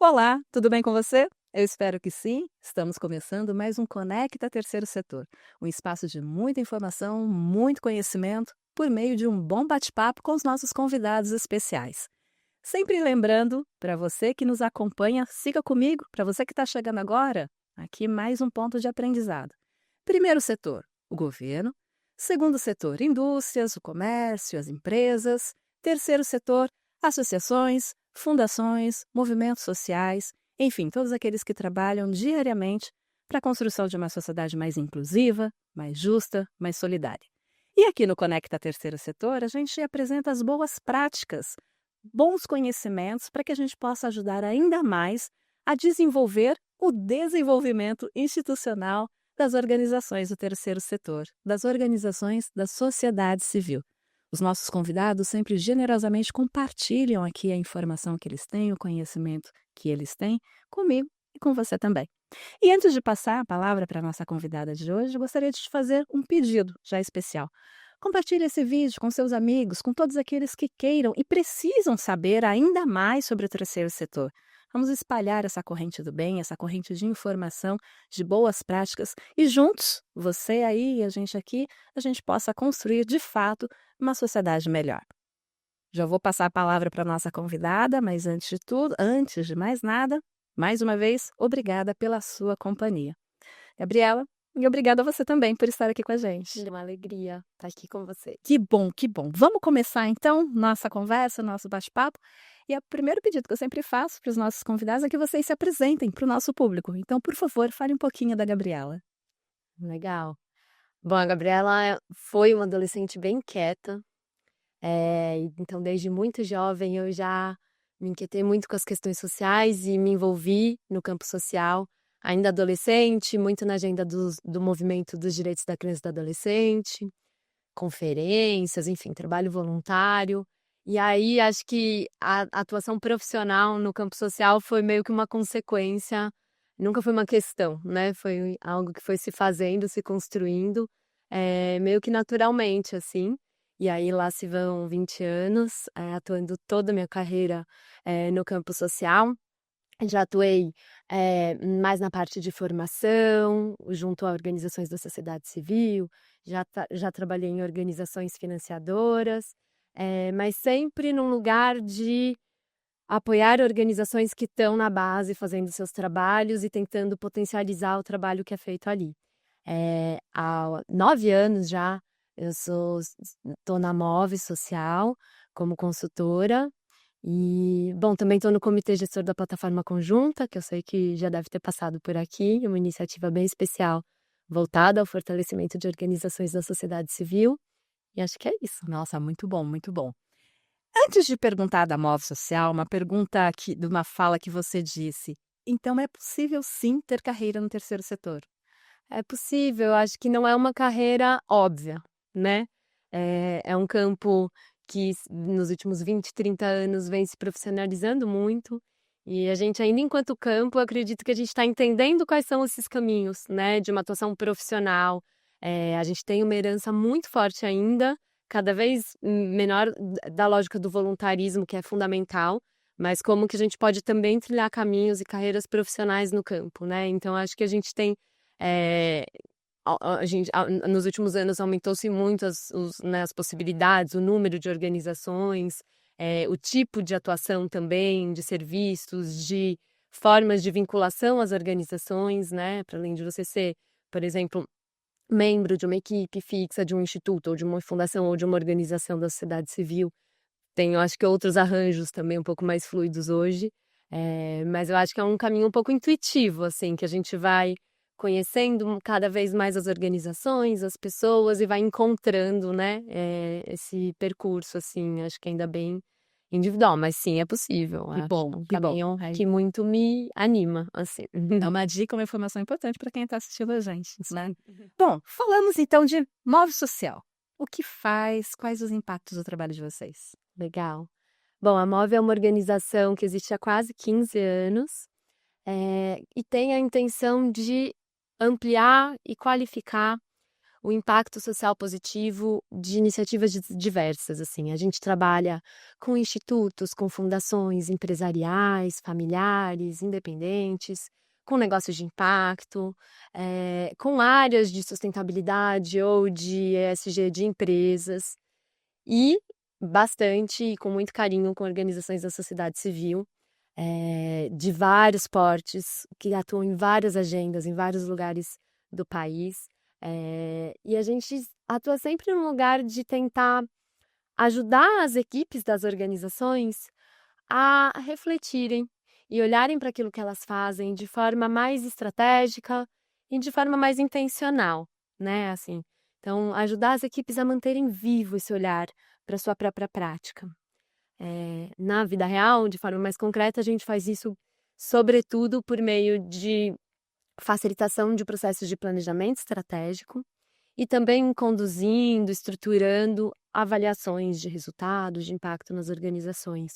Olá, tudo bem com você? Eu espero que sim. Estamos começando mais um Conecta Terceiro Setor, um espaço de muita informação, muito conhecimento, por meio de um bom bate-papo com os nossos convidados especiais. Sempre lembrando, para você que nos acompanha, siga comigo. Para você que está chegando agora, aqui mais um ponto de aprendizado. Primeiro setor, o governo. Segundo setor, indústrias, o comércio, as empresas. Terceiro setor, associações, fundações, movimentos sociais, enfim, todos aqueles que trabalham diariamente para a construção de uma sociedade mais inclusiva, mais justa, mais solidária. E aqui no Conecta Terceiro Setor, a gente apresenta as boas práticas, bons conhecimentos para que a gente possa ajudar ainda mais a desenvolver o desenvolvimento institucional das organizações do terceiro setor, das organizações da sociedade civil. Os nossos convidados sempre generosamente compartilham aqui a informação que eles têm, o conhecimento que eles têm, comigo e com você também. E antes de passar a palavra para a nossa convidada de hoje, eu gostaria de te fazer um pedido já especial. Compartilhe esse vídeo com seus amigos, com todos aqueles que queiram e precisam saber ainda mais sobre o terceiro setor. Vamos espalhar essa corrente do bem, essa corrente de informação, de boas práticas e juntos, você aí e a gente aqui, a gente possa construir de fato uma sociedade melhor. Já vou passar a palavra para a nossa convidada, mas antes de tudo, antes de mais nada, mais uma vez, obrigada pela sua companhia. Gabriela, e obrigada a você também por estar aqui com a gente. É uma alegria estar aqui com você. Que bom, que bom. Vamos começar então nossa conversa, nosso bate-papo. E o primeiro pedido que eu sempre faço para os nossos convidados é que vocês se apresentem para o nosso público. Então, por favor, fale um pouquinho da Gabriela. Legal. Bom, a Gabriela foi uma adolescente bem quieta, então desde muito jovem eu já me inquietei muito com as questões sociais e me envolvi no campo social, ainda adolescente, muito na agenda do movimento dos direitos da criança e do adolescente, conferências, enfim, trabalho voluntário. E aí acho que a atuação profissional no campo social foi meio que uma consequência, nunca foi uma questão, né? Foi algo que foi se fazendo, se construindo, meio que naturalmente, assim. E aí lá se vão 20 anos, atuando toda a minha carreira, no campo social. Já atuei, mais na parte de formação, junto a organizações da sociedade civil, já trabalhei em organizações financiadoras, mas sempre num lugar de apoiar organizações que estão na base fazendo seus trabalhos e tentando potencializar o trabalho que é feito ali. Há 9 anos já eu estou na Move Social como consultora e, bom, também estou no comitê gestor da plataforma conjunta, que eu sei que já deve ter passado por aqui, uma iniciativa bem especial voltada ao fortalecimento de organizações da sociedade civil, e acho que é isso. Nossa, muito bom, muito bom. Antes de perguntar da Move Social, uma pergunta aqui, de uma fala que você disse. Então, é possível sim ter carreira no terceiro setor? É possível, acho que não é uma carreira óbvia, né? É um campo que nos últimos 20, 30 anos vem se profissionalizando muito, e a gente ainda enquanto campo, eu acredito que a gente está entendendo quais são esses caminhos, né, de uma atuação profissional. A gente tem uma herança muito forte ainda, cada vez menor da lógica do voluntarismo, que é fundamental, mas como que a gente pode também trilhar caminhos e carreiras profissionais no campo, né? Então acho que a gente tem eh, a gente nos últimos anos aumentou-se muito as possibilidades, o número de organizações, o tipo de atuação também, de serviços, de formas de vinculação às organizações, né, para além de você ser, por exemplo, membro de uma equipe fixa de um instituto ou de uma fundação ou de uma organização da sociedade civil. Tem, eu acho que outros arranjos também um pouco mais fluidos hoje, mas eu acho que é um caminho um pouco intuitivo, assim, que a gente vai conhecendo cada vez mais as organizações, as pessoas e vai encontrando, né, esse percurso, assim, acho que ainda bem individual, mas sim, é possível, Que acho. bom, É um que bom. caminho Aí, que muito me anima, assim. é uma dica, uma informação importante para quem está assistindo a gente, né? Bom, falamos então de Move Social. O que faz? Quais os impactos do trabalho de vocês? Legal. Bom, a Move é uma organização que existe há quase 15 anos, e tem a intenção de ampliar e qualificar o impacto social positivo de iniciativas diversas, assim. A gente trabalha com institutos, com fundações empresariais, familiares, independentes, com negócios de impacto, com áreas de sustentabilidade ou de ESG de empresas e bastante e com muito carinho com organizações da sociedade civil, de vários portes, que atuam em várias agendas, em vários lugares do país. E a gente atua sempre num lugar de tentar ajudar as equipes das organizações a refletirem e olharem para aquilo que elas fazem de forma mais estratégica e de forma mais intencional, né? Assim, então, ajudar as equipes a manterem vivo esse olhar para sua própria prática. Na vida real, de forma mais concreta, a gente faz isso, sobretudo, por meio de facilitação de processos de planejamento estratégico e também conduzindo, estruturando avaliações de resultados, de impacto nas organizações.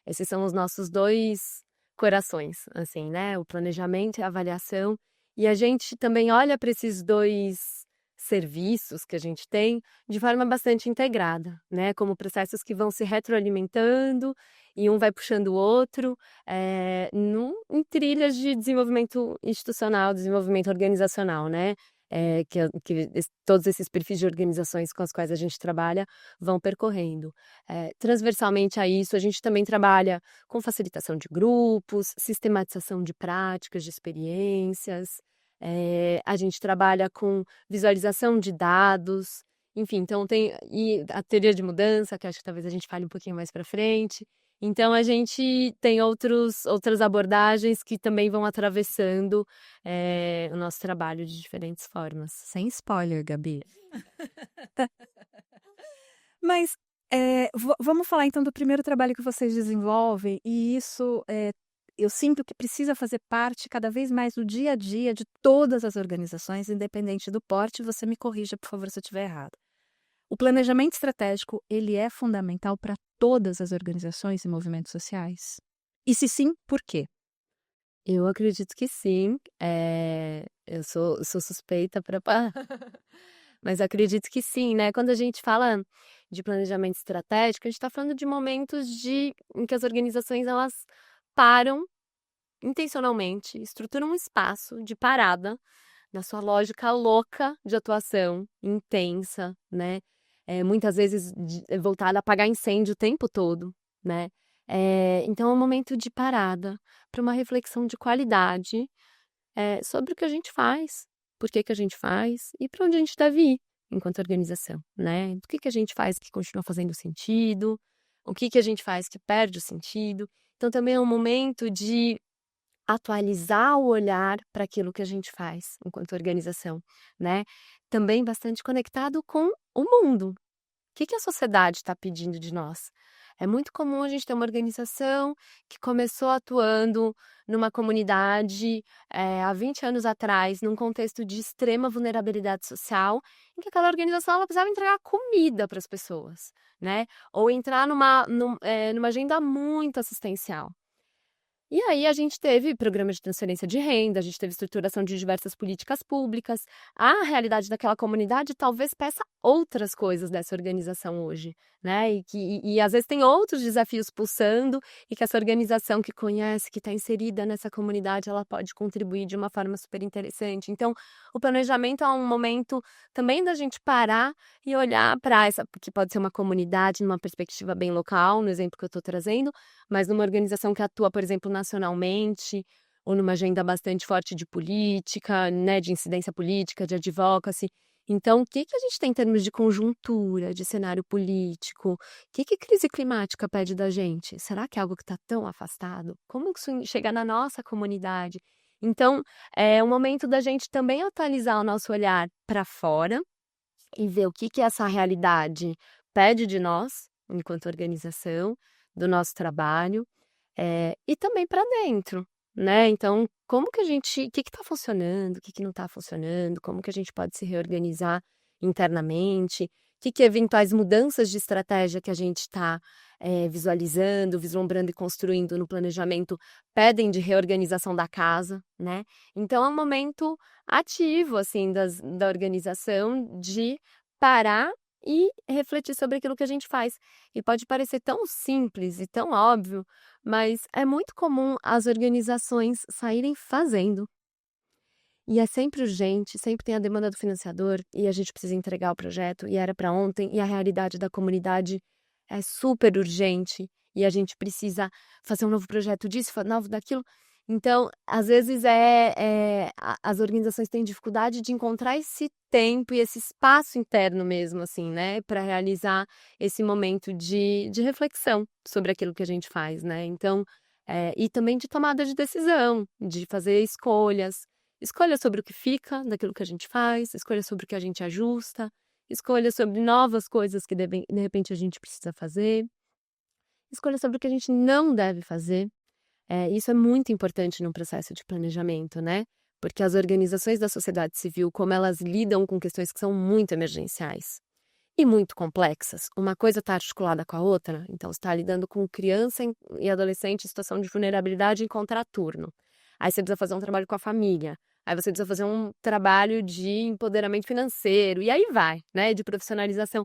Esses são os nossos dois corações, assim, né? O planejamento e a avaliação. E a gente também olha para esses dois serviços que a gente tem de forma bastante integrada, né? Como processos que vão se retroalimentando e um vai puxando o outro, em trilhas de desenvolvimento institucional, desenvolvimento organizacional, né? Todos esses perfis de organizações com as quais a gente trabalha vão percorrendo. Transversalmente a isso, a gente também trabalha com facilitação de grupos, sistematização de práticas, de experiências, a gente trabalha com visualização de dados, enfim, então e a teoria de mudança, que acho que talvez a gente fale um pouquinho mais para frente. Então, a gente tem outras abordagens que também vão atravessando o nosso trabalho de diferentes formas. Sem spoiler, Gabi. Mas vamos falar então do primeiro trabalho que vocês desenvolvem, e isso eu sinto que precisa fazer parte cada vez mais do dia a dia de todas as organizações, independente do porte. Você me corrija, por favor, se eu estiver errado. O planejamento estratégico, ele é fundamental para todas as organizações e movimentos sociais? E se sim, por quê? Eu acredito que sim. Eu sou suspeita para mas acredito que sim, né? Quando a gente fala de planejamento estratégico, a gente está falando de momentos em que as organizações elas param intencionalmente, estruturam um espaço de parada na sua lógica louca de atuação, intensa, né? Muitas vezes voltada a apagar incêndio o tempo todo, né? Então é um momento de parada para uma reflexão de qualidade sobre o que a gente faz, por que a gente faz e para onde a gente deve ir enquanto organização, né? O que a gente faz que continua fazendo sentido, o que a gente faz que perde o sentido. Então também é um momento de atualizar o olhar para aquilo que a gente faz enquanto organização, né? Também bastante conectado com o mundo. O que a sociedade está pedindo de nós? É muito comum a gente ter uma organização que começou atuando numa comunidade há 20 anos atrás, num contexto de extrema vulnerabilidade social, em que aquela organização ela precisava entregar comida para as pessoas, né? Ou entrar numa agenda muito assistencial. E aí a gente teve programas de transferência de renda, a gente teve estruturação de diversas políticas públicas. A realidade daquela comunidade talvez peça outras coisas dessa organização hoje, né? E às vezes tem outros desafios pulsando e que essa organização que conhece, que está inserida nessa comunidade, ela pode contribuir de uma forma super interessante. Então, o planejamento é um momento também da gente parar e olhar para essa, que pode ser uma comunidade numa perspectiva bem local, no exemplo que eu estou trazendo, mas numa organização que atua, por exemplo, nacionalmente, ou numa agenda bastante forte de política, né, de incidência política, de advocacy. Então, o que a gente tem em termos de conjuntura, de cenário político? O que crise climática pede da gente? Será que é algo que está tão afastado? Como isso chega na nossa comunidade? Então, é um momento da gente também atualizar o nosso olhar para fora e ver o que essa realidade pede de nós, enquanto organização, do nosso trabalho, e também para dentro, né? Então, como que a gente, o que está funcionando, o que não está funcionando, como que a gente pode se reorganizar internamente, que eventuais mudanças de estratégia que a gente está visualizando, vislumbrando e construindo no planejamento pedem de reorganização da casa, né? Então é um momento ativo, assim, da organização de parar e refletir sobre aquilo que a gente faz. E pode parecer tão simples e tão óbvio, mas é muito comum as organizações saírem fazendo. E é sempre urgente, sempre tem a demanda do financiador e a gente precisa entregar o projeto e era para ontem e a realidade da comunidade é super urgente e a gente precisa fazer um novo projeto disso, novo daquilo. Então, às vezes as organizações têm dificuldade de encontrar esse tempo e esse espaço interno mesmo, assim, né, para realizar esse momento de reflexão sobre aquilo que a gente faz, né? Então, e também de tomada de decisão, de fazer escolhas. Escolha sobre o que fica daquilo que a gente faz, escolha sobre o que a gente ajusta, escolha sobre novas coisas que de repente a gente precisa fazer, escolha sobre o que a gente não deve fazer. Isso é muito importante num processo de planejamento, né? Porque as organizações da sociedade civil, como elas lidam com questões que são muito emergenciais e muito complexas, uma coisa está articulada com a outra, então você está lidando com criança e adolescente em situação de vulnerabilidade em contraturno. Aí você precisa fazer um trabalho com a família, aí você precisa fazer um trabalho de empoderamento financeiro, e aí vai, né, de profissionalização.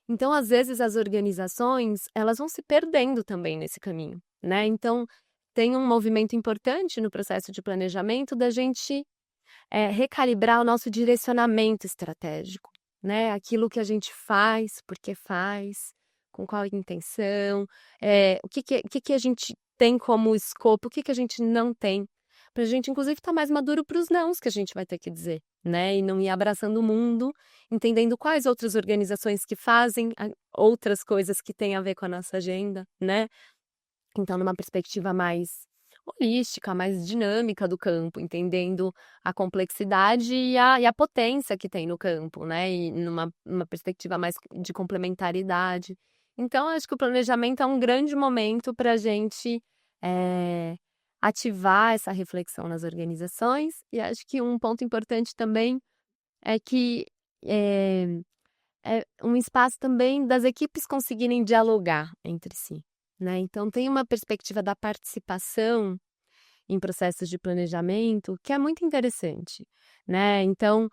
Então, às vezes, as organizações, elas vão se perdendo também nesse caminho, né? Então, tem um movimento importante no processo de planejamento da gente recalibrar o nosso direcionamento estratégico, né? Aquilo que a gente faz, por que faz, com qual intenção, o que a gente tem como escopo, o que a gente não tem, para a gente, inclusive, estar mais maduro para os nãos que a gente vai ter que dizer, né? E não ir abraçando o mundo, entendendo quais outras organizações que fazem outras coisas que têm a ver com a nossa agenda, né? Então, numa perspectiva mais holística, mais dinâmica do campo, entendendo a complexidade e a potência que tem no campo, né? E numa perspectiva mais de complementaridade. Então, acho que o planejamento é um grande momento para a gente ativar essa reflexão nas organizações. E acho que um ponto importante também é que é um espaço também das equipes conseguirem dialogar entre si, né? Então, tem uma perspectiva da participação em processos de planejamento que é muito interessante, né? Então,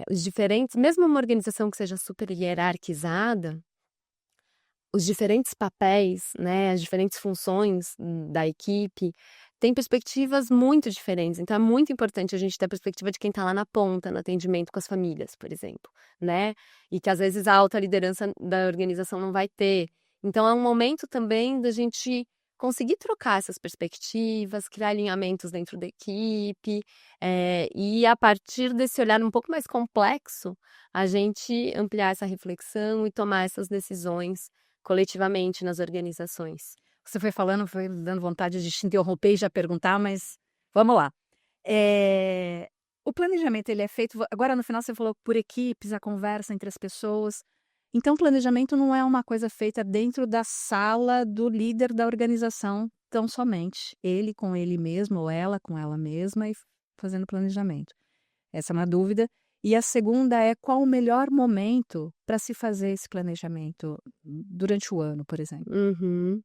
os diferentes, mesmo uma organização que seja super hierarquizada, os diferentes papéis, né, as diferentes funções da equipe têm perspectivas muito diferentes. Então, é muito importante a gente ter a perspectiva de quem está lá na ponta, no atendimento com as famílias, por exemplo, né? E que às vezes a alta liderança da organização não vai ter. Então, é um momento também da gente conseguir trocar essas perspectivas, criar alinhamentos dentro da equipe, e a partir desse olhar um pouco mais complexo, a gente ampliar essa reflexão e tomar essas decisões coletivamente nas organizações. Você foi falando, foi dando vontade de te interromper e já perguntar, mas vamos lá. O planejamento ele é feito agora no final você falou por equipes, a conversa entre as pessoas. Então o planejamento não é uma coisa feita dentro da sala do líder da organização tão somente, ele com ele mesmo ou ela com ela mesma e fazendo planejamento. Essa é uma dúvida. E a segunda é qual o melhor momento para se fazer esse planejamento durante o ano, por exemplo? Uhum.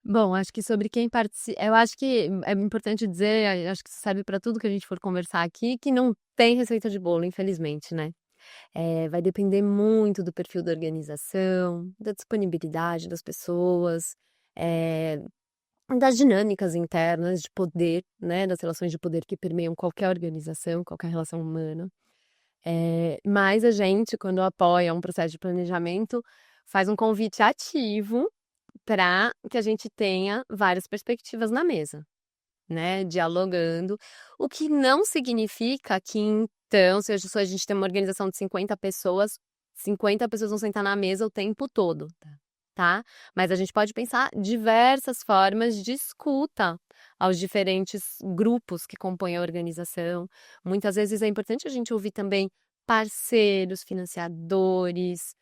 Bom, acho que sobre quem participa, eu acho que é importante dizer, acho que isso serve para tudo que a gente for conversar aqui, que não tem receita de bolo, infelizmente, né? Vai depender muito do perfil da organização, da disponibilidade das pessoas, das dinâmicas internas de poder, né? Das relações de poder que permeiam qualquer organização, qualquer relação humana. Mas a gente, quando apoia um processo de planejamento, faz um convite ativo para que a gente tenha várias perspectivas na mesa, né, dialogando, o que não significa que então, se a gente tem uma organização de 50 pessoas vão sentar na mesa o tempo todo, tá? Mas a gente pode pensar diversas formas de escuta aos diferentes grupos que compõem a organização. Muitas vezes é importante a gente ouvir também parceiros, financiadores,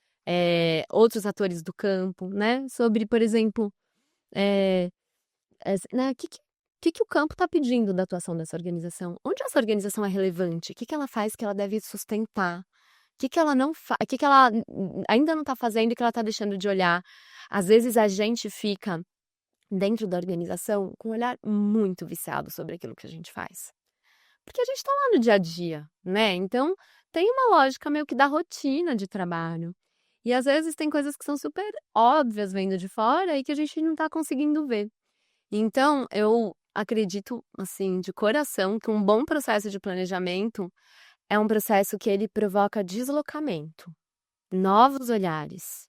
outros atores do campo, né? Sobre, por exemplo, né, o que o campo está pedindo da atuação dessa organização? Onde essa organização é relevante? O que ela faz que ela deve sustentar? que que ela não fa o que que ela ainda não está fazendo e que ela está deixando de olhar. Às vezes a gente fica dentro da organização com um olhar muito viciado sobre aquilo que a gente faz. Porque a gente está lá no dia a dia, né, então tem uma lógica meio que da rotina de trabalho. E às vezes tem coisas que são super óbvias vendo de fora e que a gente não está conseguindo ver. Então eu acredito, assim, de coração que um bom processo de planejamento é um processo que ele provoca deslocamento, novos olhares,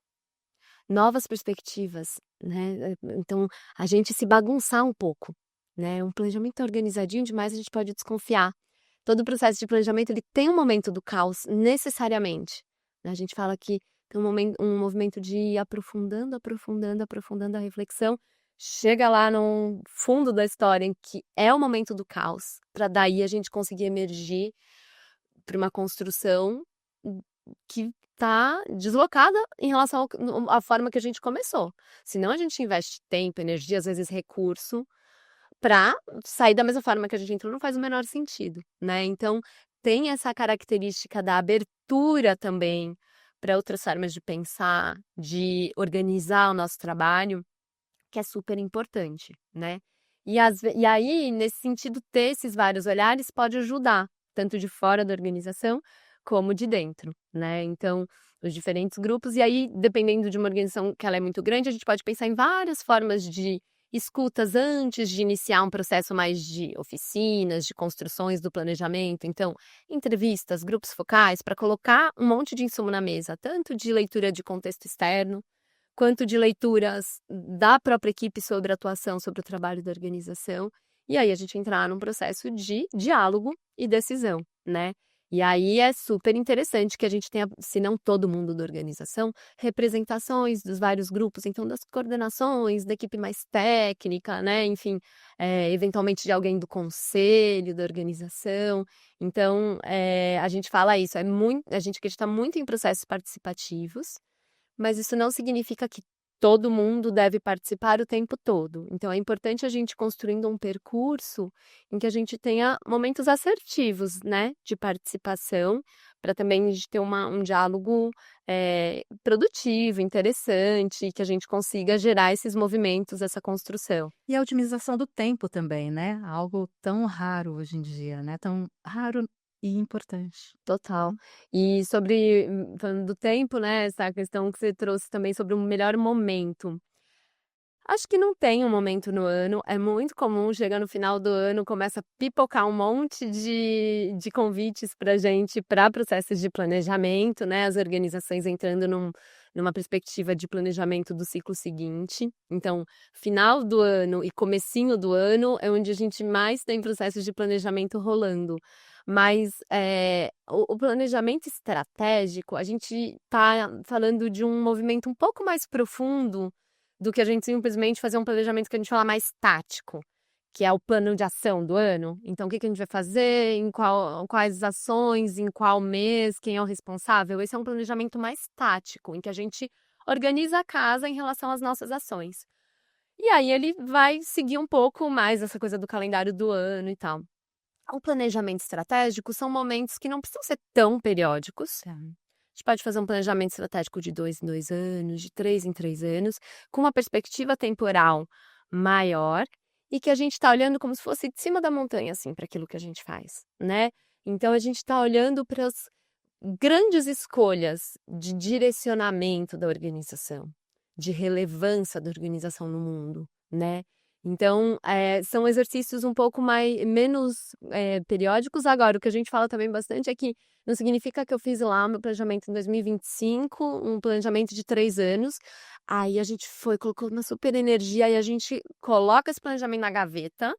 novas perspectivas, né, então a gente se bagunçar um pouco, né, um planejamento organizadinho demais a gente pode desconfiar. Todo processo de planejamento ele tem um momento do caos necessariamente, né, a gente fala que tem um movimento de ir aprofundando, aprofundando, aprofundando a reflexão, chega lá no fundo da história em que é o momento do caos, para daí a gente conseguir emergir para uma construção que está deslocada em relação à forma que a gente começou. Senão a gente investe tempo, energia, às vezes recurso, para sair da mesma forma que a gente entrou, não faz o menor sentido, né. Então, tem essa característica da abertura também para outras formas de pensar, de organizar o nosso trabalho, que é super importante, né. E aí, nesse sentido, ter esses vários olhares pode ajudar, tanto de fora da organização, como de dentro, né. Então, os diferentes grupos e aí, dependendo de uma organização que ela é muito grande, a gente pode pensar em várias formas de escutas antes de iniciar um processo mais de oficinas, de construções do planejamento. Então, entrevistas, grupos focais, para colocar um monte de insumo na mesa, tanto de leitura de contexto externo, quanto de leituras da própria equipe sobre a atuação, sobre o trabalho da organização, e aí a gente entrar num processo de diálogo e decisão, né. E aí é super interessante que a gente tenha, se não todo mundo da organização, representações dos vários grupos, então das coordenações, da equipe mais técnica, né, enfim, eventualmente de alguém do conselho da organização. Então, a gente fala isso, a gente acredita muito em processos participativos, mas isso não significa que todo mundo deve participar o tempo todo. Então é importante a gente construindo um percurso em que a gente tenha momentos assertivos, né, de participação, para também a gente ter um diálogo, produtivo, interessante, que a gente consiga gerar esses movimentos, essa construção. E a otimização do tempo também, né, algo tão raro hoje em dia, né, tão raro e importante. Total. E sobre falando do tempo, né, essa questão que você trouxe também sobre o melhor momento. Acho que não tem um momento no ano, é muito comum chegar no final do ano, começa a pipocar um monte de convites pra gente para processos de planejamento, né, as organizações entrando numa perspectiva de planejamento do ciclo seguinte. Então, final do ano e comecinho do ano é onde a gente mais tem processos de planejamento rolando. Mas, o planejamento estratégico, a gente tá falando de um movimento um pouco mais profundo do que a gente simplesmente fazer um planejamento que a gente fala mais tático, que é o plano de ação do ano. Então, o que que a gente vai fazer, quais ações, em qual mês, quem é o responsável. Esse é um planejamento mais tático, em que a gente organiza a casa em relação às nossas ações. E aí ele vai seguir um pouco mais essa coisa do calendário do ano e tal. O planejamento estratégico são momentos que não precisam ser tão periódicos. Tá. A gente pode fazer um planejamento estratégico de 2 em 2 anos, de 3 em 3 anos, com uma perspectiva temporal maior e que a gente está olhando como se fosse de cima da montanha, assim, para aquilo que a gente faz, né. Então a gente está olhando para as grandes escolhas de direcionamento da organização, de relevância da organização no mundo, né. Então, são exercícios um pouco menos, periódicos. Agora, o que a gente fala também bastante é que não significa que eu fiz lá o meu planejamento em 2025, um planejamento de 3 anos, aí a gente foi, colocou uma super energia, e a gente coloca esse planejamento na gaveta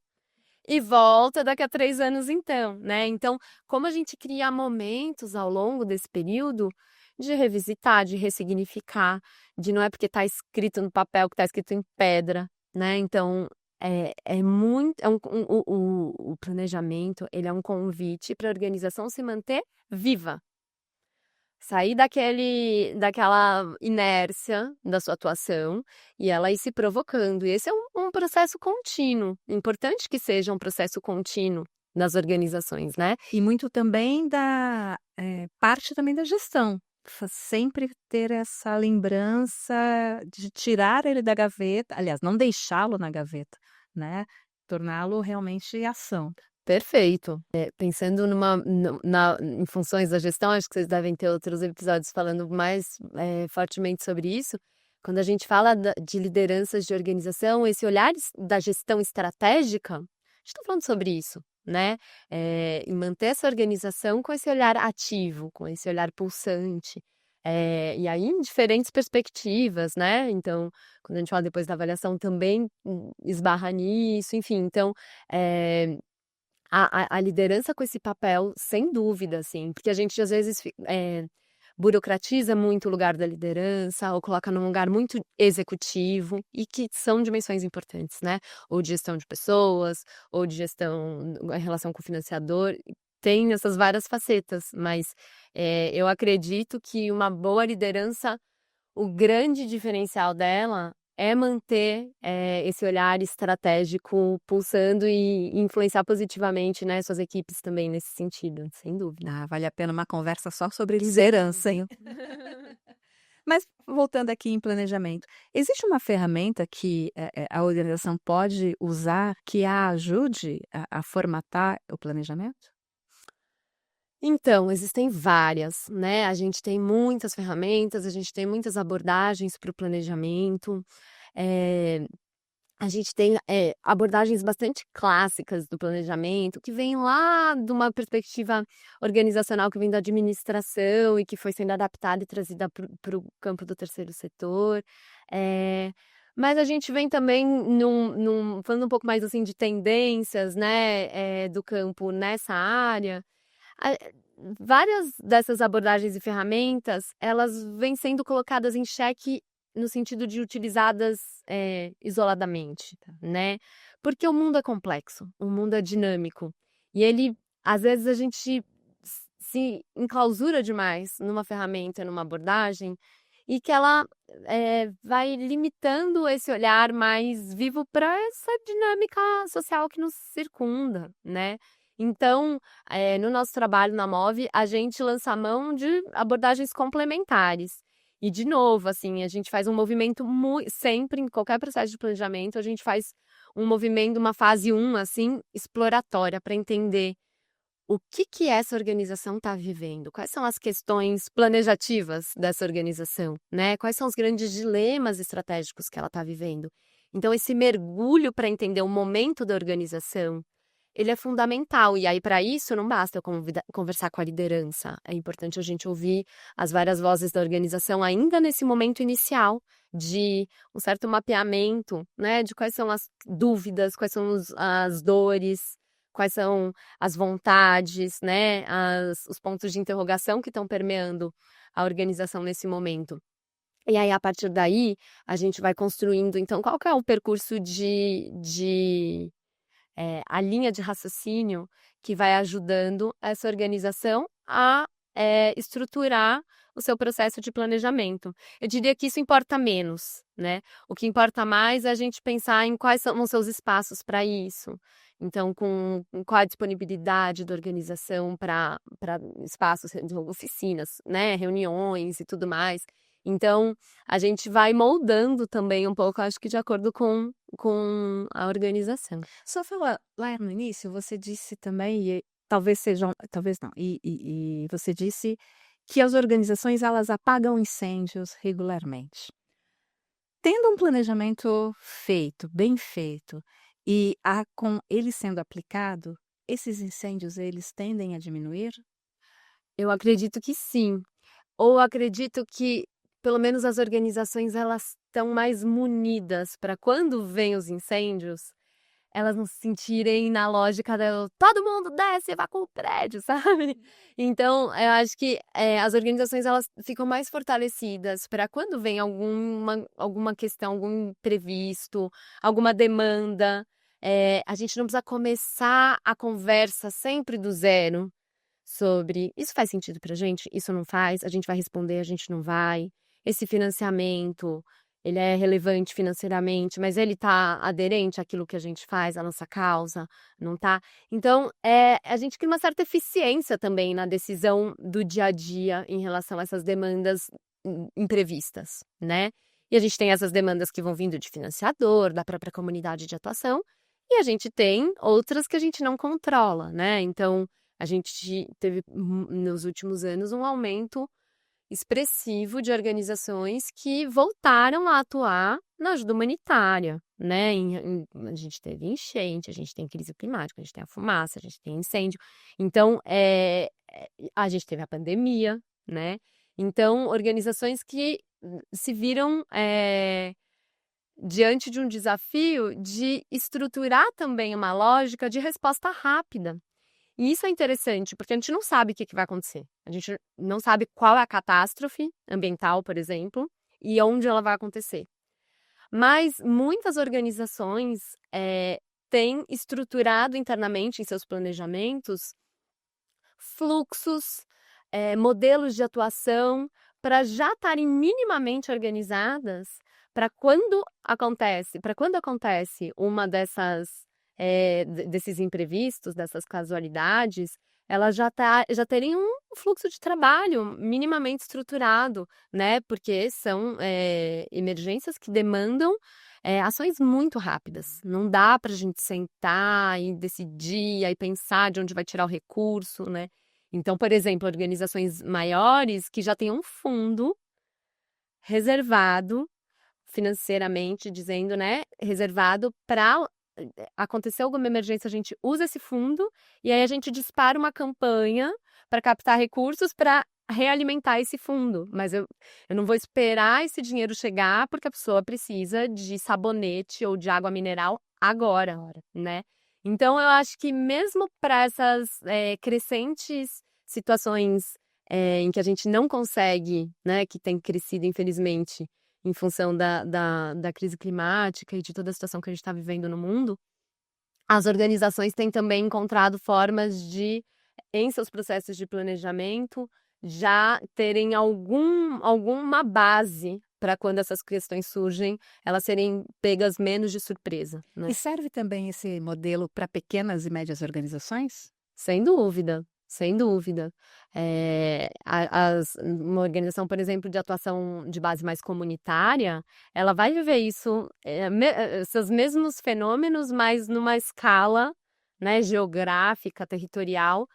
e volta daqui a 3 anos então, né. Então, como a gente cria momentos ao longo desse período de revisitar, de ressignificar, de não é porque está escrito no papel que está escrito em pedra, né. Então, é muito é o planejamento, ele é um convite para a organização se manter viva. Sair daquela inércia da sua atuação e ela ir se provocando. E esse é um processo contínuo, importante que seja um processo contínuo nas organizações, né. E muito também da parte também da gestão. Sempre ter essa lembrança de tirar ele da gaveta, aliás, não deixá-lo na gaveta, né, torná-lo realmente ação. Perfeito. Pensando em funções da gestão, acho que vocês devem ter outros episódios falando mais fortemente sobre isso. Quando a gente fala de lideranças de organização, esse olhar da gestão estratégica, a gente está falando sobre isso, né? E manter essa organização com esse olhar ativo, com esse olhar pulsante. E aí em diferentes perspectivas, né? Então, quando a gente fala depois da avaliação, também esbarra nisso, enfim. Então, a liderança com esse papel, sem dúvida, assim, porque a gente às vezes burocratiza muito o lugar da liderança ou coloca num lugar muito executivo e que são dimensões importantes, né? Ou de gestão de pessoas, ou de gestão em relação com o financiador, tem essas várias facetas, mas eu acredito que uma boa liderança, o grande diferencial dela é manter esse olhar estratégico pulsando e influenciar positivamente, né, suas equipes também nesse sentido, sem dúvida. Ah, vale a pena uma conversa só sobre liderança, hein? Mas voltando aqui em planejamento, existe uma ferramenta que a organização pode usar que a ajude a formatar o planejamento? Então, existem várias, né? A gente tem muitas ferramentas, a gente tem muitas abordagens para o planejamento. eh, A gente tem abordagens bastante clássicas do planejamento, que vem lá de uma perspectiva organizacional que vem da administração e que foi sendo adaptada e trazida para o campo do terceiro setor. Mas a gente vem também falando um pouco mais assim de tendências, né, do campo nessa área. A Várias dessas abordagens e ferramentas, elas vêm sendo colocadas em xeque no sentido de utilizadas, isoladamente, né. Porque o mundo é complexo, o mundo é dinâmico, e ele às vezes a gente se enclausura demais numa ferramenta, numa abordagem, e que ela, vai limitando esse olhar mais vivo para essa dinâmica social que nos circunda, né. Então, no nosso trabalho na Move, a gente lança a mão de abordagens complementares. E de novo, assim, a gente faz um movimento sempre em qualquer processo de planejamento, a gente faz um movimento, uma fase 1, assim, exploratória para entender o que essa organização está vivendo, quais são as questões planejativas dessa organização, né? Quais são os grandes dilemas estratégicos que ela está vivendo. Então, esse mergulho para entender o momento da organização, ele é fundamental. E aí, para isso, não basta eu conversar com a liderança. É importante a gente ouvir as várias vozes da organização ainda nesse momento inicial de um certo mapeamento, né? De quais são as dúvidas, quais são as dores, quais são as vontades, né? Os pontos de interrogação que estão permeando a organização nesse momento. E aí, a partir daí, a gente vai construindo, então, qual que é o percurso a linha de raciocínio que vai ajudando essa organização a estruturar o seu processo de planejamento. Eu diria que isso importa menos, né? O que importa mais é a gente pensar em quais são os seus espaços para isso. Então, com qual a disponibilidade da organização para espaços, oficinas, né? Reuniões e tudo mais. Então, a gente vai moldando também um pouco, acho que de acordo com a organização. Só falar, lá no início você disse também, e talvez sejam, talvez não, e você disse que as organizações elas apagam incêndios regularmente. Tendo um planejamento feito, bem feito, e com ele sendo aplicado, esses incêndios eles tendem a diminuir? Eu acredito que sim. Ou acredito que, pelo menos as organizações, elas estão mais munidas para quando vêm os incêndios, elas não se sentirem na lógica do "todo mundo desce, evacua o prédio", sabe. Então, eu acho que, as organizações elas ficam mais fortalecidas para quando vem alguma questão, algum imprevisto, alguma demanda, a gente não precisa começar a conversa sempre do zero. Sobre: "Isso faz sentido pra gente? Isso não faz? A gente vai responder, a gente não vai? Esse financiamento, ele é relevante financeiramente, mas ele está aderente àquilo que a gente faz, à nossa causa, não está? Então, a gente cria uma certa eficiência também na decisão do dia a dia em relação a essas demandas imprevistas, né? E a gente tem essas demandas que vão vindo de financiador, da própria comunidade de atuação, e a gente tem outras que a gente não controla, né? Então, a gente teve nos últimos anos um aumento expressivo de organizações que voltaram a atuar na ajuda humanitária, né? A gente teve enchente, a gente tem crise climática, a gente tem a fumaça, a gente tem incêndio. Então, a gente teve a pandemia, né? Então, organizações que se viram diante de um desafio de estruturar também uma lógica de resposta rápida. E isso é interessante, porque a gente não sabe o que vai acontecer. A gente não sabe qual é a catástrofe ambiental, por exemplo, e onde ela vai acontecer. Mas muitas organizações têm estruturado internamente em seus planejamentos fluxos, modelos de atuação para já estarem minimamente organizadas para quando acontece uma desses imprevistos, dessas casualidades, ela já teria um fluxo de trabalho minimamente estruturado, né? Porque são emergências que demandam ações muito rápidas. Não dá para a gente sentar e decidir e pensar de onde vai tirar o recurso, né? Então, por exemplo, organizações maiores que já têm um fundo reservado financeiramente, dizendo, né, reservado para acontecer alguma emergência, a gente usa esse fundo e aí a gente dispara uma campanha para captar recursos para realimentar esse fundo. Mas eu não vou esperar esse dinheiro chegar porque a pessoa precisa de sabonete ou de água mineral agora, né? Então, eu acho que mesmo para essas crescentes situações em que a gente não consegue, né, que tem crescido, infelizmente, em função da crise climática e de toda a situação que a gente está vivendo no mundo, as organizações têm também encontrado formas de, em seus processos de planejamento, já terem alguma base para quando essas questões surgem, elas serem pegas menos de surpresa, né? E serve também esse modelo para pequenas e médias organizações? Sem dúvida, sem dúvida. Uma organização, por exemplo, de atuação de base mais comunitária, ela vai viver isso, esses mesmos fenômenos, mas numa escala, né, geográfica, territorial,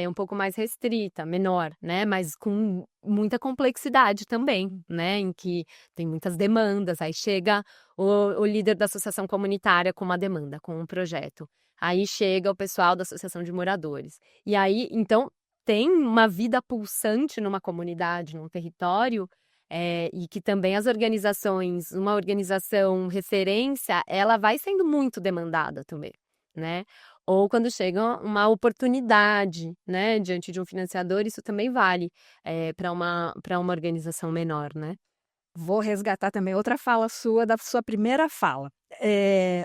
um pouco mais restrita, menor, né, mas com muita complexidade também, né, em que tem muitas demandas. Aí chega o líder da associação comunitária com uma demanda, com um projeto. Aí chega o pessoal da associação de moradores. E aí, então, tem uma vida pulsante numa comunidade, num território, e que também as organizações, uma organização referência, ela vai sendo muito demandada também, né? Ou quando chega uma oportunidade, né, diante de um financiador, isso também vale para uma organização menor, né? Vou resgatar também outra fala sua, da sua primeira fala.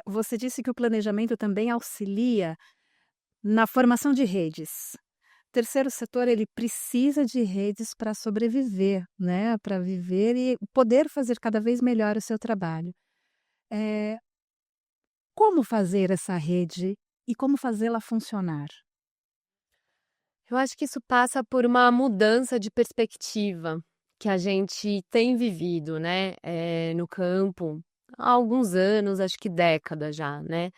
Você disse que o planejamento também auxilia na formação de redes. O terceiro setor, ele precisa de redes para sobreviver, né? Para viver e poder fazer cada vez melhor o seu trabalho. Como fazer essa rede e como fazê-la funcionar? Eu acho que isso passa por uma mudança de perspectiva que a gente tem vivido, né, no campo há alguns anos, acho que décadas já, né.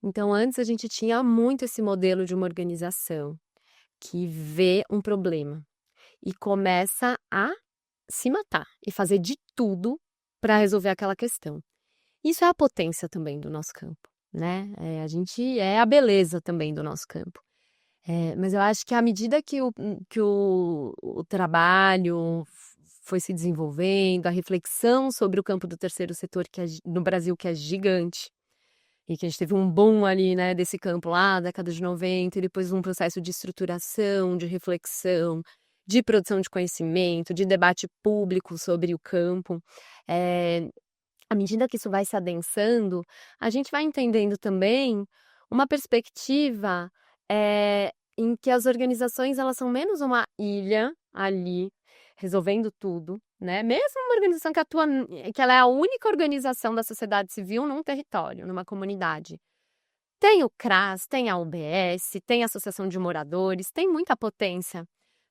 Então antes a gente tinha muito esse modelo de uma organização que vê um problema e começa a se matar e fazer de tudo para resolver aquela questão. Isso é a potência também do nosso campo, né, a gente é a beleza também do nosso campo. Mas eu acho que à medida que o trabalho foi se desenvolvendo, a reflexão sobre o campo do terceiro setor que no Brasil, que é gigante, e que a gente teve um boom ali, né, desse campo lá, na década de 90, e depois um processo de estruturação, de reflexão, de produção de conhecimento, de debate público sobre o campo. À medida que isso vai se adensando, a gente vai entendendo também uma perspectiva em que as organizações elas são menos uma ilha ali resolvendo tudo, né? Mesmo uma organização que atua, que ela é a única organização da sociedade civil num território, numa comunidade. Tem o CRAS, tem a UBS, tem a Associação de Moradores, tem muita potência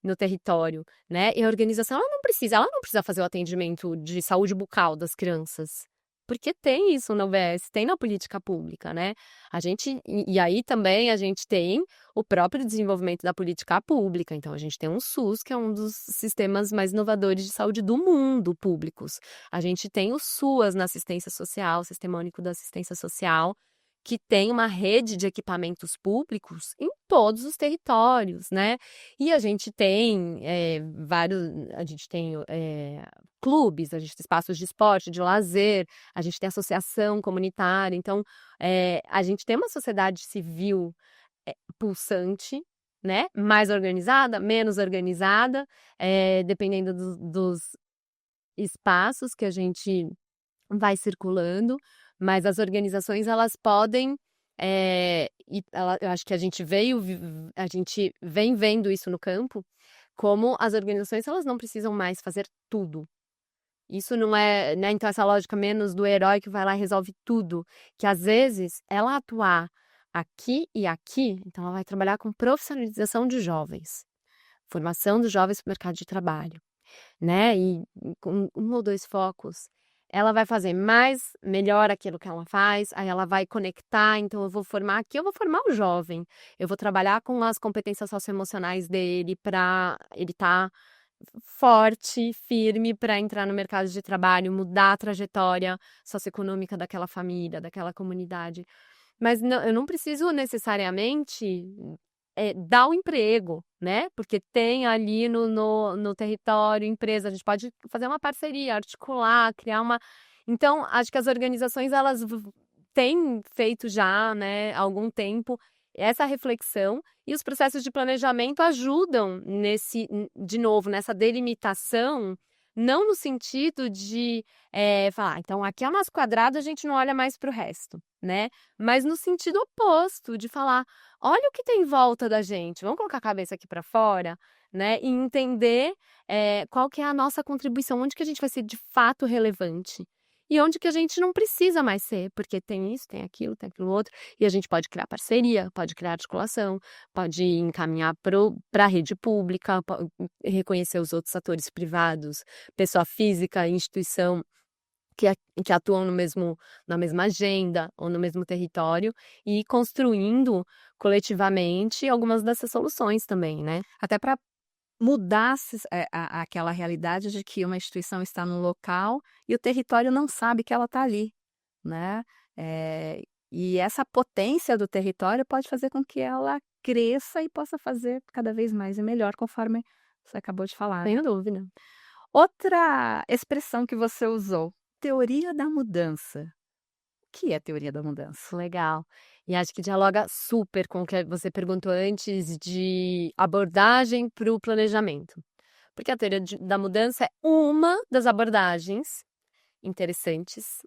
no território, né? E a organização ela não precisa fazer o atendimento de saúde bucal das crianças, porque tem isso na UBS, tem na política pública, né? E aí também a gente tem o próprio desenvolvimento da política pública. Então a gente tem um SUS, que é um dos sistemas mais inovadores de saúde do mundo, públicos. A gente tem o SUAS na assistência social, Sistema Único da Assistência Social, que tem uma rede de equipamentos públicos em todos os territórios, né? E a gente tem clubes, a gente tem espaços de esporte, de lazer, a gente tem associação comunitária. Então, a gente tem uma sociedade civil pulsante, né? Mais organizada, menos organizada, dependendo dos espaços que a gente vai circulando, mas as organizações elas podem, eu acho que a gente vem vendo isso no campo, como as organizações elas não precisam mais fazer tudo. Isso não é, né? Então essa lógica menos do herói que vai lá e resolve tudo, que às vezes ela atuar aqui e aqui, então ela vai trabalhar com profissionalização de jovens, formação dos jovens para o mercado de trabalho, né? E com um ou dois focos, ela vai fazer melhor aquilo que ela faz, aí ela vai conectar, então eu vou formar o jovem, eu vou trabalhar com as competências socioemocionais dele para ele estar forte, firme para entrar no mercado de trabalho, mudar a trajetória socioeconômica daquela família, daquela comunidade. Mas eu não preciso necessariamente dar o emprego, né? Porque tem ali no território, empresa, a gente pode fazer uma parceria, articular, criar uma. Então, acho que as organizações, elas têm feito já, né, há algum tempo, essa reflexão, e os processos de planejamento ajudam de novo, nessa delimitação, não no sentido de falar, então aqui é o nosso quadrado, a gente não olha mais para o resto, né? Mas no sentido oposto, de falar, olha o que tem em volta da gente, vamos colocar a cabeça aqui para fora, né? E entender qual que é a nossa contribuição, onde que a gente vai ser de fato relevante. E onde que a gente não precisa mais ser, porque tem isso, tem aquilo outro, e a gente pode criar parceria, pode criar articulação, pode encaminhar para a rede pública, reconhecer os outros atores privados, pessoa física, instituição, que atuam na mesma agenda ou no mesmo território, e ir construindo coletivamente algumas dessas soluções também, né? Até para mudar aquela realidade de que uma instituição está no local e o território não sabe que ela está ali, né? E essa potência do território pode fazer com que ela cresça e possa fazer cada vez mais e melhor, conforme você acabou de falar. Sem dúvida. Outra expressão que você usou, teoria da mudança. O que é teoria da mudança? Legal. E acho que dialoga super com o que você perguntou antes de abordagem para o planejamento. Porque a teoria da mudança é uma das abordagens interessantes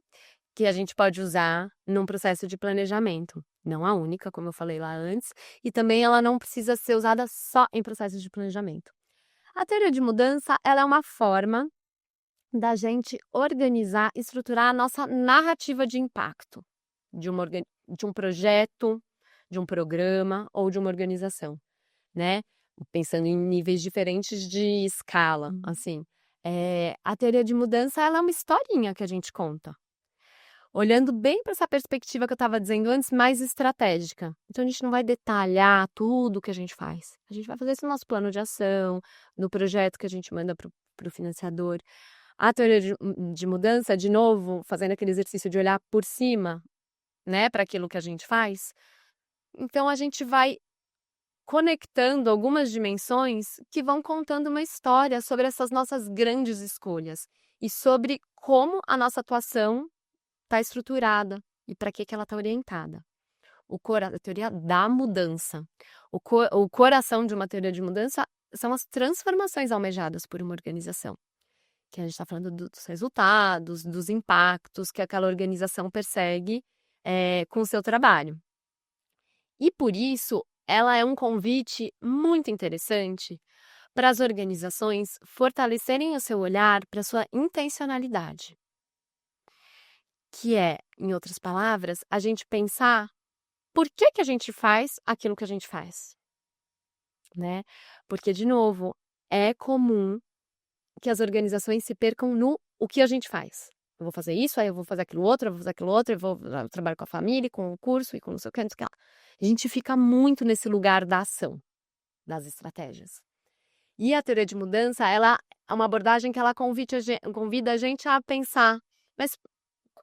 que a gente pode usar num processo de planejamento. Não a única, como eu falei lá antes, e também ela não precisa ser usada só em processos de planejamento. A teoria de mudança, ela é uma forma da gente organizar, estruturar a nossa narrativa de impacto de um projeto, de um programa ou de uma organização, né? Pensando em níveis diferentes de escala, assim. A teoria de mudança, ela é uma historinha que a gente conta. Olhando bem para essa perspectiva que eu estava dizendo antes, mais estratégica. Então, a gente não vai detalhar tudo o que a gente faz. A gente vai fazer isso no nosso plano de ação, no projeto que a gente manda para o financiador. A teoria de mudança, de novo, fazendo aquele exercício de olhar por cima, né, para aquilo que a gente faz. Então, a gente vai conectando algumas dimensões que vão contando uma história sobre essas nossas grandes escolhas e sobre como a nossa atuação está estruturada e para que ela está orientada. A teoria da mudança. O coração de uma teoria de mudança são as transformações almejadas por uma organização. Que a gente está falando dos resultados, dos impactos que aquela organização persegue com o seu trabalho. E por isso, ela é um convite muito interessante para as organizações fortalecerem o seu olhar para a sua intencionalidade, que é, em outras palavras, a gente pensar por que a gente faz aquilo que a gente faz, né? Porque, de novo, é comum que as organizações se percam no o que a gente faz. Eu vou fazer isso, aí eu vou fazer aquilo outro, eu vou fazer aquilo outro, eu trabalho com a família, com o curso e com não sei o que, não sei o que lá. A gente fica muito nesse lugar da ação, das estratégias. E a teoria de mudança, ela é uma abordagem que ela convida a gente a pensar, mas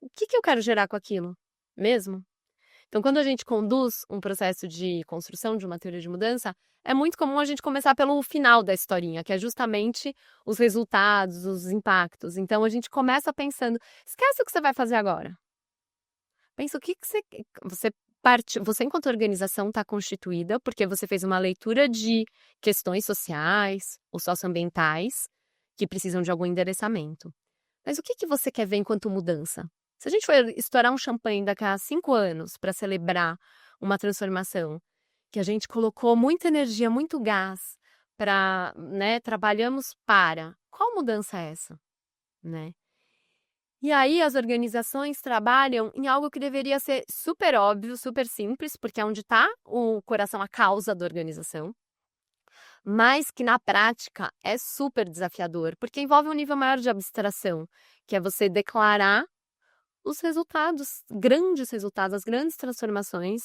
o que eu quero gerar com aquilo mesmo? Então, quando a gente conduz um processo de construção de uma teoria de mudança, é muito comum a gente começar pelo final da historinha, que é justamente os resultados, os impactos. Então, a gente começa pensando, esquece o que você vai fazer agora. Pensa o que você enquanto organização está constituída, porque você fez uma leitura de questões sociais ou socioambientais que precisam de algum endereçamento. Mas o que você quer ver enquanto mudança? Se a gente for estourar um champanhe daqui a 5 anos para celebrar uma transformação, que a gente colocou muita energia, muito gás para, né, trabalhamos para, qual mudança é essa, né? E aí as organizações trabalham em algo que deveria ser super óbvio, super simples, porque é onde está o coração, a causa da organização, mas que na prática é super desafiador, porque envolve um nível maior de abstração, que é você declarar os resultados, grandes resultados, as grandes transformações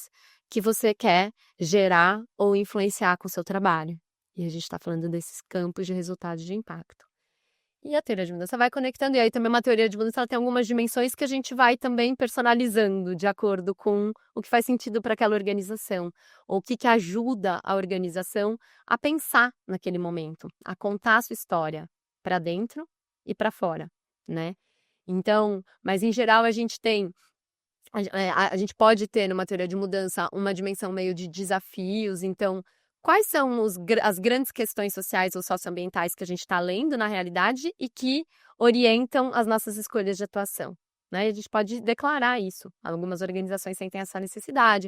que você quer gerar ou influenciar com o seu trabalho. E a gente está falando desses campos de resultados de impacto. E a teoria de mudança vai conectando, e aí também uma teoria de mudança ela tem algumas dimensões que a gente vai também personalizando de acordo com o que faz sentido para aquela organização, ou o que ajuda a organização a pensar naquele momento, a contar a sua história para dentro e para fora, né? Então, mas em geral a gente tem, a gente pode ter numa teoria de mudança uma dimensão meio de desafios. Então, quais são as grandes questões sociais ou socioambientais que a gente está lendo na realidade e que orientam as nossas escolhas de atuação, né? A gente pode declarar isso. Algumas organizações sentem essa necessidade,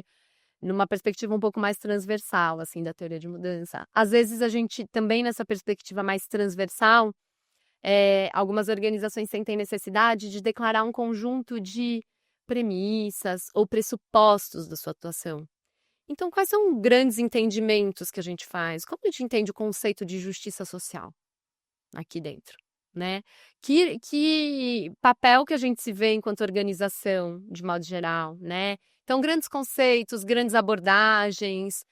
numa perspectiva um pouco mais transversal, assim, da teoria de mudança. Às vezes a gente também nessa perspectiva mais transversal, algumas organizações sentem necessidade de declarar um conjunto de premissas ou pressupostos da sua atuação. Então, quais são grandes entendimentos que a gente faz? Como a gente entende o conceito de justiça social aqui dentro, né? Que papel que a gente se vê enquanto organização, de modo geral, né? Então, grandes conceitos, grandes abordagens,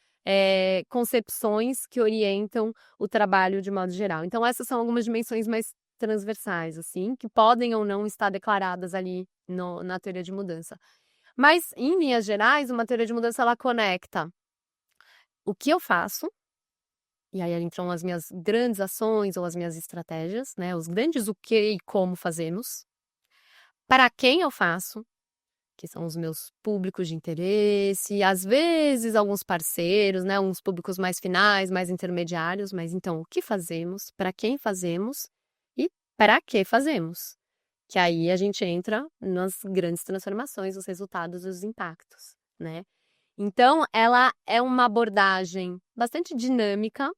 concepções que orientam o trabalho de modo geral. Então, essas são algumas dimensões mais transversais, assim, que podem ou não estar declaradas ali na teoria de mudança. Mas, em linhas gerais, uma teoria de mudança, ela conecta o que eu faço, e aí entram as minhas grandes ações ou as minhas estratégias, né? Os grandes o que e como fazemos, para quem eu faço, que são os meus públicos de interesse, às vezes alguns parceiros, né? Uns públicos mais finais, mais intermediários, mas então o que fazemos, para quem fazemos e para que fazemos. Que aí a gente entra nas grandes transformações, os resultados e os impactos, né? Então, ela é uma abordagem bastante dinâmica,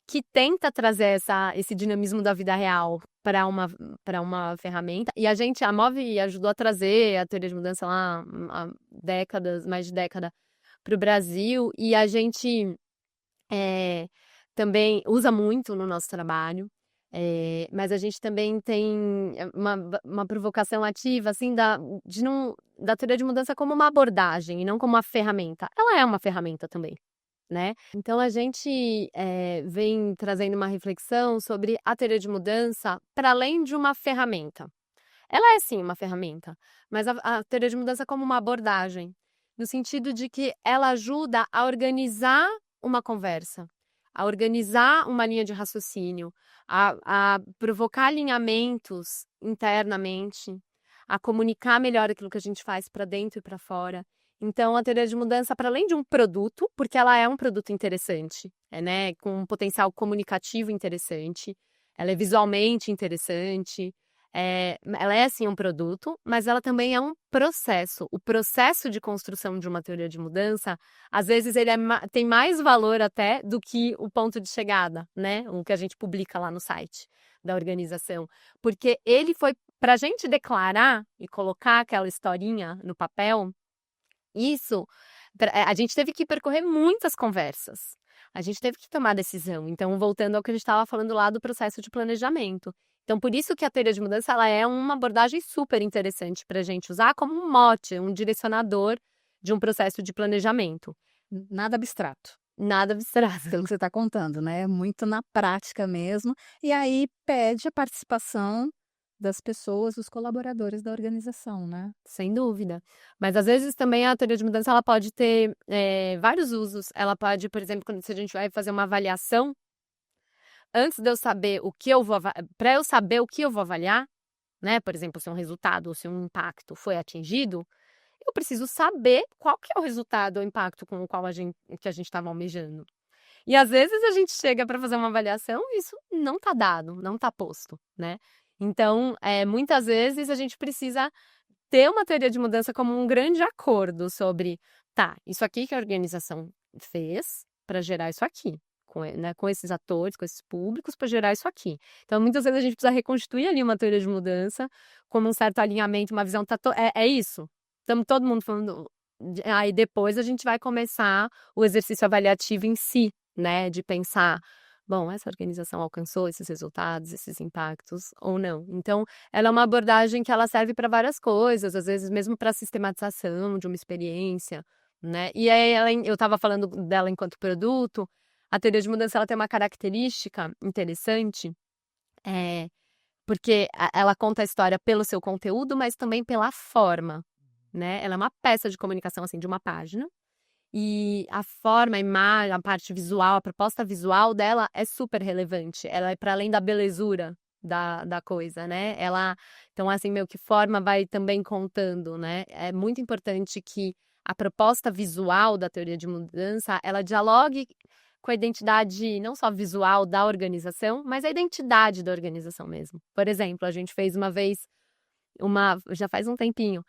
que tenta trazer esse dinamismo da vida real para uma ferramenta. E a Move ajudou a trazer a teoria de mudança lá há décadas, mais de década, para o Brasil. E a gente também usa muito no nosso trabalho. Mas a gente também tem uma provocação ativa, assim, da teoria de mudança como uma abordagem e não como uma ferramenta. Ela é uma ferramenta também, né? Então a gente vem trazendo uma reflexão sobre a teoria de mudança para além de uma ferramenta. Ela é sim uma ferramenta, mas a teoria de mudança como uma abordagem, no sentido de que ela ajuda a organizar uma conversa, a organizar uma linha de raciocínio, a provocar alinhamentos internamente, a comunicar melhor aquilo que a gente faz para dentro e para fora. Então, a teoria de mudança, para além de um produto, porque ela é um produto interessante, né, com um potencial comunicativo interessante, ela é visualmente interessante, ela é sim um produto, mas ela também é um processo. O processo de construção de uma teoria de mudança, às vezes ele tem mais valor até do que o ponto de chegada, né? O que a gente publica lá no site da organização. Porque ele foi, para a gente declarar e colocar aquela historinha no papel, isso, a gente teve que percorrer muitas conversas. A gente teve que tomar decisão. Então, voltando ao que a gente estava falando lá do processo de planejamento. Então, por isso que a teoria de mudança ela é uma abordagem super interessante para a gente usar como um mote, um direcionador de um processo de planejamento. Nada abstrato, Nada abstrato. pelo que você está contando, né? Muito na prática mesmo. E aí pede a participação das pessoas, dos colaboradores da organização, né? Sem dúvida. Mas às vezes também a teoria de mudança ela pode ter vários usos. Ela pode, por exemplo, se a gente vai fazer uma avaliação, antes de eu saber o que eu vou para eu saber o que eu vou avaliar, né? Por exemplo, se um resultado ou se um impacto foi atingido, eu preciso saber qual que é o resultado ou impacto com o qual que a gente estava almejando. E às vezes a gente chega para fazer uma avaliação e isso não está dado, não está posto, né? Então, muitas vezes a gente precisa ter uma teoria de mudança como um grande acordo sobre, tá, isso aqui que a organização fez para gerar isso aqui, com esses atores, com esses públicos, para gerar isso aqui. Então, muitas vezes a gente precisa reconstituir ali uma teoria de mudança, como um certo alinhamento, uma visão, é isso. Estamos todo mundo falando. Aí depois a gente vai começar o exercício avaliativo em si, né? De pensar, bom, essa organização alcançou esses resultados, esses impactos ou não. Então, ela é uma abordagem que ela serve para várias coisas, às vezes mesmo para sistematização de uma experiência, né? E aí eu estava falando dela enquanto produto, a teoria de mudança ela tem uma característica interessante, porque ela conta a história pelo seu conteúdo, mas também pela forma, né? Ela é uma peça de comunicação assim de uma página. E a forma, a imagem, a parte visual, a proposta visual dela é super relevante. Ela é para além da belezura da coisa, né? Então, assim, meio que forma vai também contando, né? É muito importante que a proposta visual da teoria de mudança, ela dialogue com a identidade não só visual da organização, mas a identidade da organização mesmo. Por exemplo, a gente fez uma vez já faz um tempinho,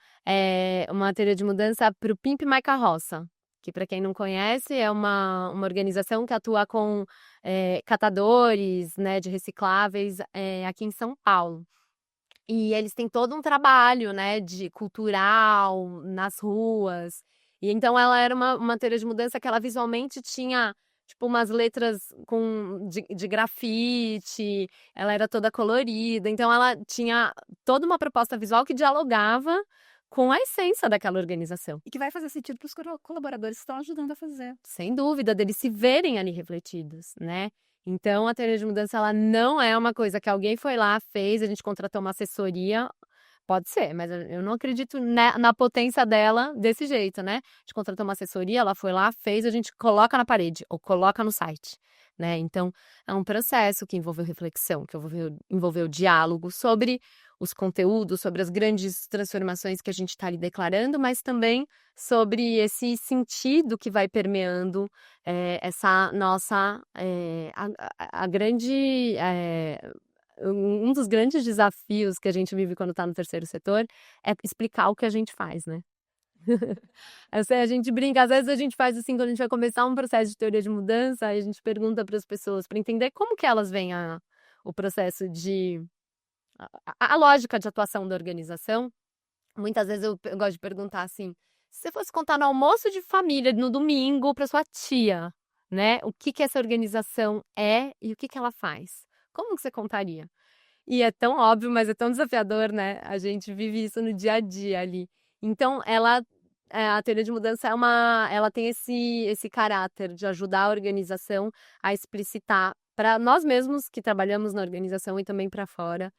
uma teoria de mudança para o Pimp My Carroça, que para quem não conhece é uma organização que atua com catadores, né, de recicláveis aqui em São Paulo. E eles têm todo um trabalho, né, de cultural nas ruas. E então ela era uma teoria de mudança que ela visualmente tinha tipo umas letras de grafite, ela era toda colorida, então ela tinha toda uma proposta visual que dialogava com a essência daquela organização. E que vai fazer sentido para os colaboradores que estão ajudando a fazer. Sem dúvida, deles se verem ali refletidos, né? Então, a teoria de mudança, ela não é uma coisa que alguém foi lá, fez, a gente contratou uma assessoria. Pode ser, mas eu não acredito na potência dela desse jeito, né? A gente contratou uma assessoria, ela foi lá, fez, a gente coloca na parede ou coloca no site, né? Então, é um processo que envolveu reflexão, que envolveu diálogo sobre os conteúdos, sobre as grandes transformações que a gente está ali declarando, mas também sobre esse sentido que vai permeando essa nossa a grande um dos grandes desafios que a gente vive quando está no terceiro setor é explicar o que a gente faz, né? A gente brinca, às vezes a gente faz assim, quando a gente vai começar um processo de teoria de mudança, aí a gente pergunta para as pessoas para entender como que elas veem o processo a lógica de atuação da organização. Muitas vezes eu gosto de perguntar assim, se você fosse contar no almoço de família no domingo para sua tia, né, o que essa organização é e o que ela faz? Como que você contaria? E é tão óbvio, mas é tão desafiador, né? A gente vive isso no dia a dia ali. Então, a teoria de mudança ela tem esse caráter de ajudar a organização a explicitar para nós mesmos que trabalhamos na organização e também para fora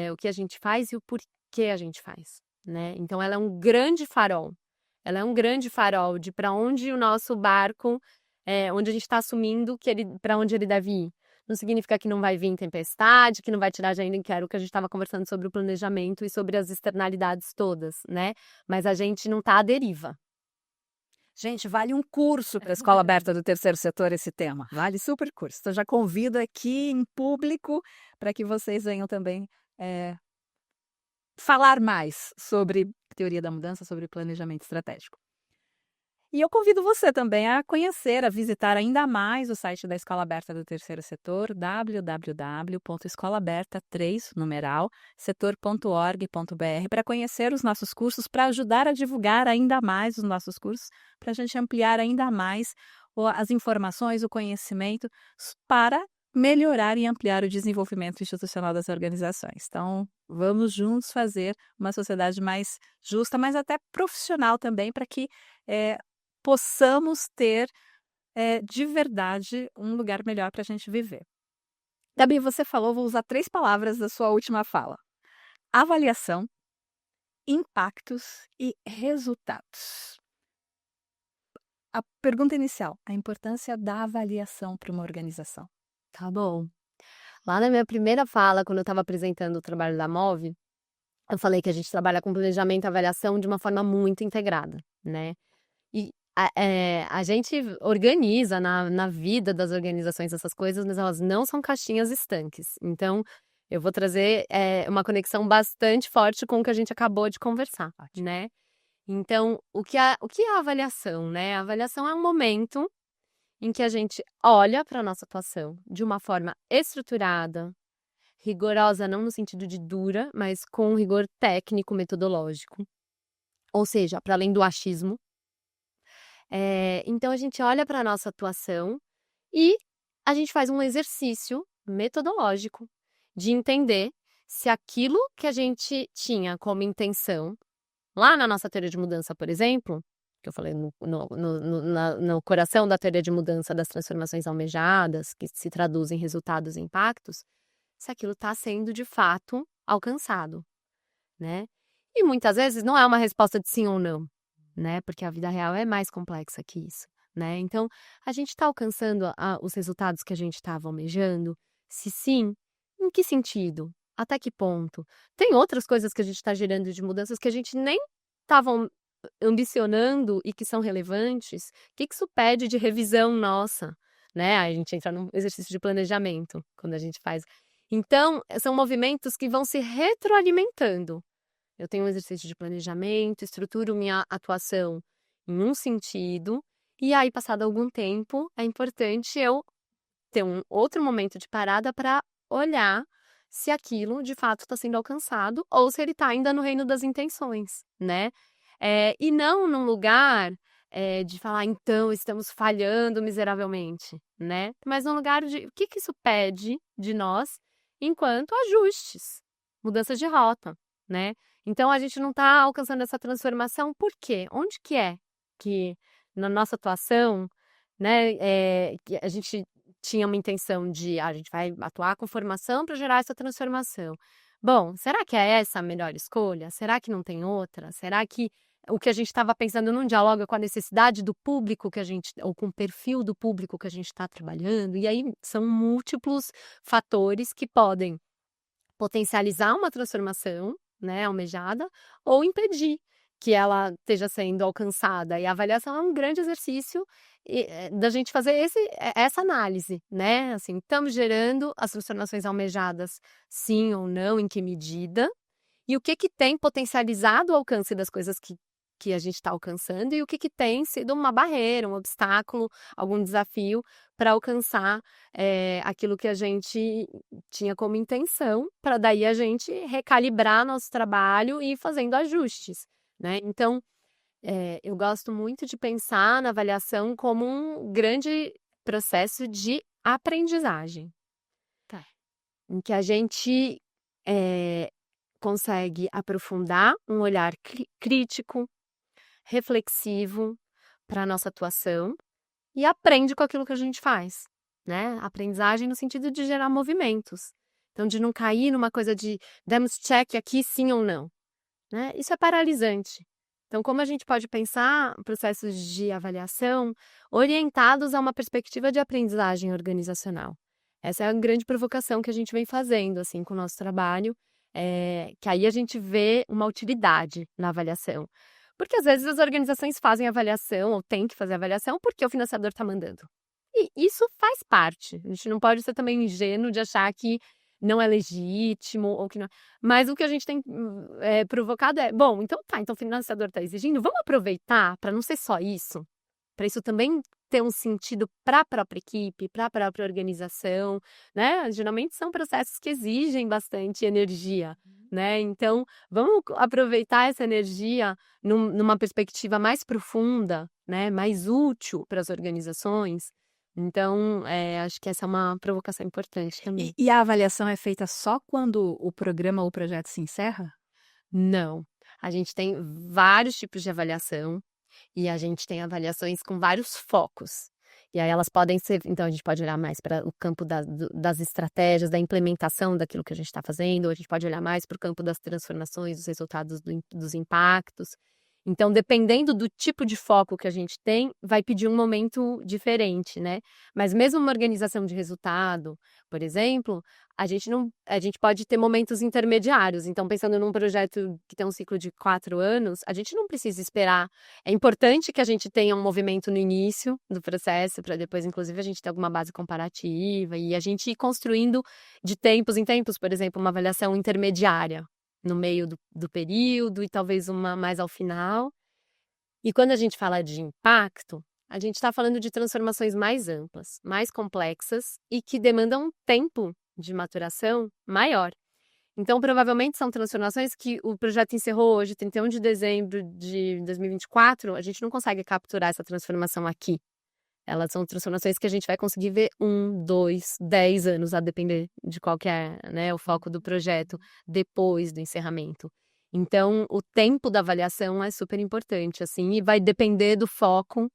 o que a gente faz e o porquê a gente faz, né? Então, ela é um grande farol. Ela é um grande farol de para onde o nosso barco, onde a gente está assumindo para onde ele deve ir. Não significa que não vai vir tempestade, que não vai tirar de ainda, que era o que a gente estava conversando sobre o planejamento e sobre as externalidades todas, né? Mas a gente não está à deriva. Gente, vale um curso para a Escola Aberta do Terceiro Setor esse tema. Vale super curso. Então já convido aqui em público para que vocês venham também falar mais sobre teoria da mudança, sobre planejamento estratégico. E eu convido você também a conhecer, a visitar ainda mais o site da Escola Aberta do Terceiro Setor, www.escolaberta3, para conhecer os nossos cursos, para ajudar a divulgar ainda mais os nossos cursos, para a gente ampliar ainda mais as informações, o conhecimento, para melhorar e ampliar o desenvolvimento institucional das organizações. Então, vamos juntos fazer uma sociedade mais justa, mas até profissional também, para que possamos ter de verdade um lugar melhor para a gente viver. Gabi, você falou, vou usar 3 palavras da sua última fala: avaliação, impactos e resultados. A pergunta inicial, a importância da avaliação para uma organização. Tá bom. Lá na minha primeira fala, quando eu estava apresentando o trabalho da MOVE, eu falei que a gente trabalha com planejamento e avaliação de uma forma muito integrada, né? E a gente organiza na vida das organizações essas coisas, mas elas não são caixinhas estanques. Então, eu vou trazer uma conexão bastante forte com o que a gente acabou de conversar, né? Então, o que é a avaliação, né? A avaliação é um momento em que a gente olha para a nossa atuação de uma forma estruturada, rigorosa, não no sentido de dura, mas com rigor técnico, metodológico. Ou seja, para além do achismo. Então, a gente olha para a nossa atuação e a gente faz um exercício metodológico de entender se aquilo que a gente tinha como intenção, lá na nossa teoria de mudança, por exemplo, que eu falei no coração da teoria de mudança das transformações almejadas, que se traduzem em resultados e impactos, se aquilo está sendo de fato alcançado, né? E muitas vezes não é uma resposta de sim ou não, né? Porque a vida real é mais complexa que isso, né? Então, a gente está alcançando os resultados que a gente estava almejando? Se sim, em que sentido? Até que ponto? Tem outras coisas que a gente está gerando de mudanças que a gente nem estava ambicionando e que são relevantes? O que isso pede de revisão nossa, né? A gente entra num exercício de planejamento quando a gente faz. Então, são movimentos que vão se retroalimentando. Eu tenho um exercício de planejamento, estruturo minha atuação em um sentido, e aí, passado algum tempo, é importante eu ter um outro momento de parada para olhar se aquilo, de fato, está sendo alcançado ou se ele está ainda no reino das intenções, né? E não num lugar de falar, então, estamos falhando miseravelmente, né? Mas num lugar de o que isso pede de nós enquanto ajustes, mudanças de rota, né? Então, a gente não está alcançando essa transformação, por quê? Onde que é que na nossa atuação, né, que a gente tinha uma intenção de a gente vai atuar com formação para gerar essa transformação. Bom, será que é essa a melhor escolha? Será que não tem outra? Será que o que a gente estava pensando não dialoga com a necessidade do público que a gente, ou com o perfil do público que a gente está trabalhando? E aí são múltiplos fatores que podem potencializar uma transformação, né, almejada, ou impedir que ela esteja sendo alcançada. E a avaliação é um grande exercício da gente fazer essa análise, né? Assim, estamos gerando as transformações almejadas, sim ou não, em que medida? E o que tem potencializado o alcance das coisas que a gente está alcançando e o que tem sido uma barreira, um obstáculo, algum desafio para alcançar aquilo que a gente tinha como intenção, para daí a gente recalibrar nosso trabalho e ir fazendo ajustes, né? Então, eu gosto muito de pensar na avaliação como um grande processo de aprendizagem. Tá. Em que a gente consegue aprofundar um olhar crítico, reflexivo para a nossa atuação e aprende com aquilo que a gente faz, né? Aprendizagem no sentido de gerar movimentos. Então, de não cair numa coisa de demos check aqui sim ou não, né? Isso é paralisante. Então, como a gente pode pensar processos de avaliação orientados a uma perspectiva de aprendizagem organizacional? Essa é a grande provocação que a gente vem fazendo assim com o nosso trabalho, que aí a gente vê uma utilidade na avaliação. Porque às vezes as organizações fazem avaliação ou têm que fazer avaliação porque o financiador está mandando. E isso faz parte. A gente não pode ser também ingênuo de achar que não é legítimo, ou que não... Mas o que a gente tem provocado bom, então tá, então o financiador está exigindo, vamos aproveitar para não ser só isso, para isso também ter um sentido para a própria equipe, para a própria organização, né? Geralmente são processos que exigem bastante energia, né? Então, vamos aproveitar essa energia numa perspectiva mais profunda, né? Mais útil para as organizações. Então, acho que essa é uma provocação importante também. E a avaliação é feita só quando o programa ou o projeto se encerra? Não, a gente tem vários tipos de avaliação e a gente tem avaliações com vários focos. E aí elas podem ser, então a gente pode olhar mais para o campo das estratégias, da implementação daquilo que a gente está fazendo, ou a gente pode olhar mais para o campo das transformações, dos resultados dos impactos. Então, dependendo do tipo de foco que a gente tem, vai pedir um momento diferente, né? Mas mesmo uma organização de resultado, por exemplo, a gente pode ter momentos intermediários. Então, pensando num projeto que tem um ciclo de 4 anos, a gente não precisa esperar. É importante que a gente tenha um movimento no início do processo, para depois, inclusive, a gente ter alguma base comparativa e a gente ir construindo de tempos em tempos, por exemplo, uma avaliação intermediária no meio do período e talvez uma mais ao final. E quando a gente fala de impacto, a gente está falando de transformações mais amplas, mais complexas e que demandam um tempo de maturação maior. Então, provavelmente são transformações que o projeto encerrou hoje, 31 de dezembro de 2024, a gente não consegue capturar essa transformação aqui. Elas são transformações que a gente vai conseguir ver 1, 2, 10 anos, a depender de qual que é, né, o foco do projeto, depois do encerramento. Então, o tempo da avaliação é super importante, assim, e vai depender do foco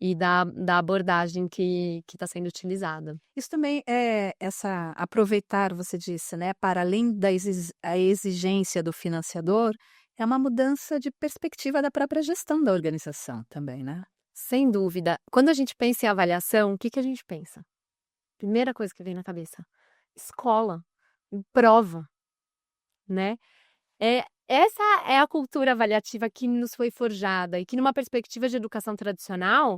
e da abordagem que está sendo utilizada. Isso também é aproveitar, você disse, né, para além da a exigência do financiador, é uma mudança de perspectiva da própria gestão da organização também, né? Sem dúvida. Quando a gente pensa em avaliação, o que que a gente pensa? Primeira coisa que vem na cabeça: escola, prova, né? Essa é a cultura avaliativa que nos foi forjada e que, numa perspectiva de educação tradicional,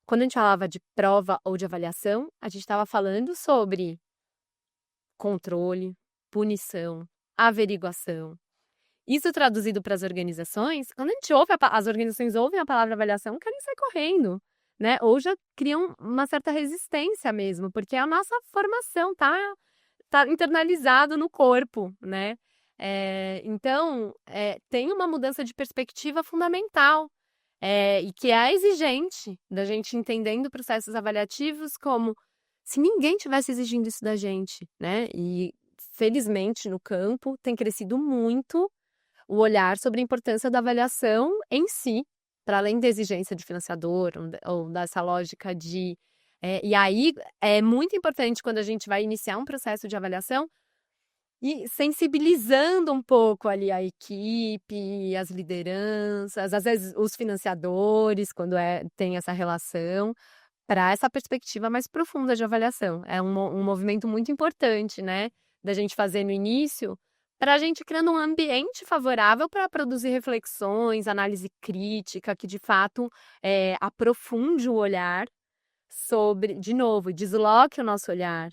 quando a gente falava de prova ou de avaliação, a gente estava falando sobre controle, punição, averiguação. Isso traduzido para as organizações, quando a gente ouve, as organizações ouvem a palavra avaliação, querem sair correndo, né? Ou já criam uma certa resistência mesmo, porque a nossa formação tá internalizado no corpo, né? Então, tem uma mudança de perspectiva fundamental, e que é exigente da gente entendendo processos avaliativos como se ninguém tivesse exigindo isso da gente, né? E felizmente no campo tem crescido muito o olhar sobre a importância da avaliação em si, para além da exigência de financiador ou dessa lógica de... e aí é muito importante quando a gente vai iniciar um processo de avaliação e sensibilizando um pouco ali a equipe, as lideranças, às vezes os financiadores, quando tem essa relação, para essa perspectiva mais profunda de avaliação. É um movimento muito importante, né, da gente fazer no início, para a gente criando um ambiente favorável para produzir reflexões, análise crítica, que de fato aprofunde o olhar sobre, de novo, desloque o nosso olhar,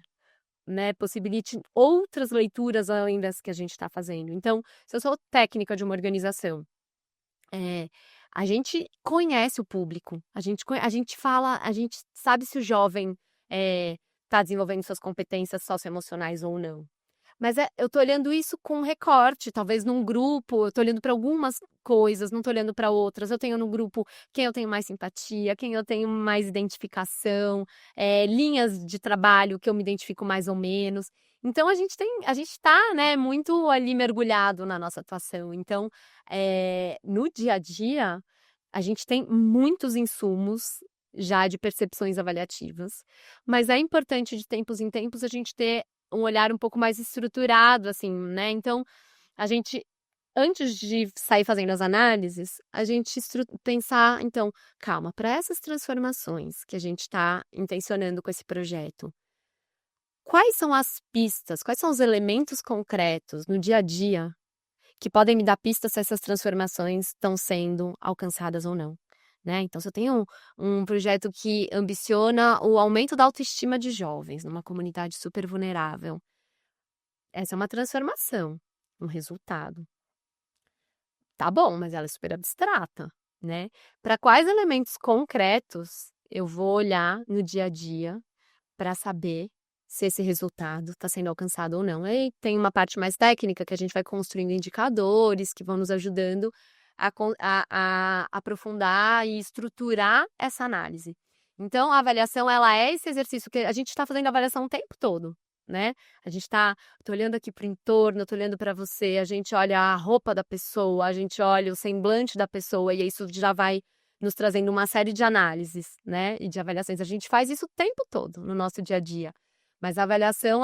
né, possibilite outras leituras além das que a gente está fazendo. Então, se eu sou técnica de uma organização, a gente conhece o público, a gente fala, a gente sabe se o jovem está desenvolvendo suas competências socioemocionais ou não. Mas eu tô olhando isso com recorte, talvez num grupo, eu tô olhando para algumas coisas, não tô olhando para outras. Eu tenho no grupo quem eu tenho mais simpatia, quem eu tenho mais identificação, linhas de trabalho que eu me identifico mais ou menos. Então a gente tá, né, muito ali mergulhado na nossa atuação. Então, no dia a dia, a gente tem muitos insumos já de percepções avaliativas, mas é importante de tempos em tempos a gente ter um olhar um pouco mais estruturado, assim, né? Então, a gente, antes de sair fazendo as análises, a gente pensar, então, calma, para essas transformações que a gente está intencionando com esse projeto, quais são as pistas, quais são os elementos concretos no dia a dia que podem me dar pistas se essas transformações estão sendo alcançadas ou não? Né? Então, se eu tenho um projeto que ambiciona o aumento da autoestima de jovens numa comunidade super vulnerável, essa é uma transformação, um resultado. Tá bom, mas ela é super abstrata, né? Para quais elementos concretos eu vou olhar no dia a dia para saber se esse resultado está sendo alcançado ou não? Aí tem uma parte mais técnica que a gente vai construindo indicadores que vão nos ajudando a aprofundar e estruturar essa análise. Então, a avaliação, ela é esse exercício que a gente está fazendo avaliação o tempo todo, né? A gente tô olhando aqui para o entorno, tô olhando para você, a gente olha a roupa da pessoa, a gente olha o semblante da pessoa, e isso já vai nos trazendo uma série de análises, né? E de avaliações. A gente faz isso o tempo todo no nosso dia a dia. Mas a avaliação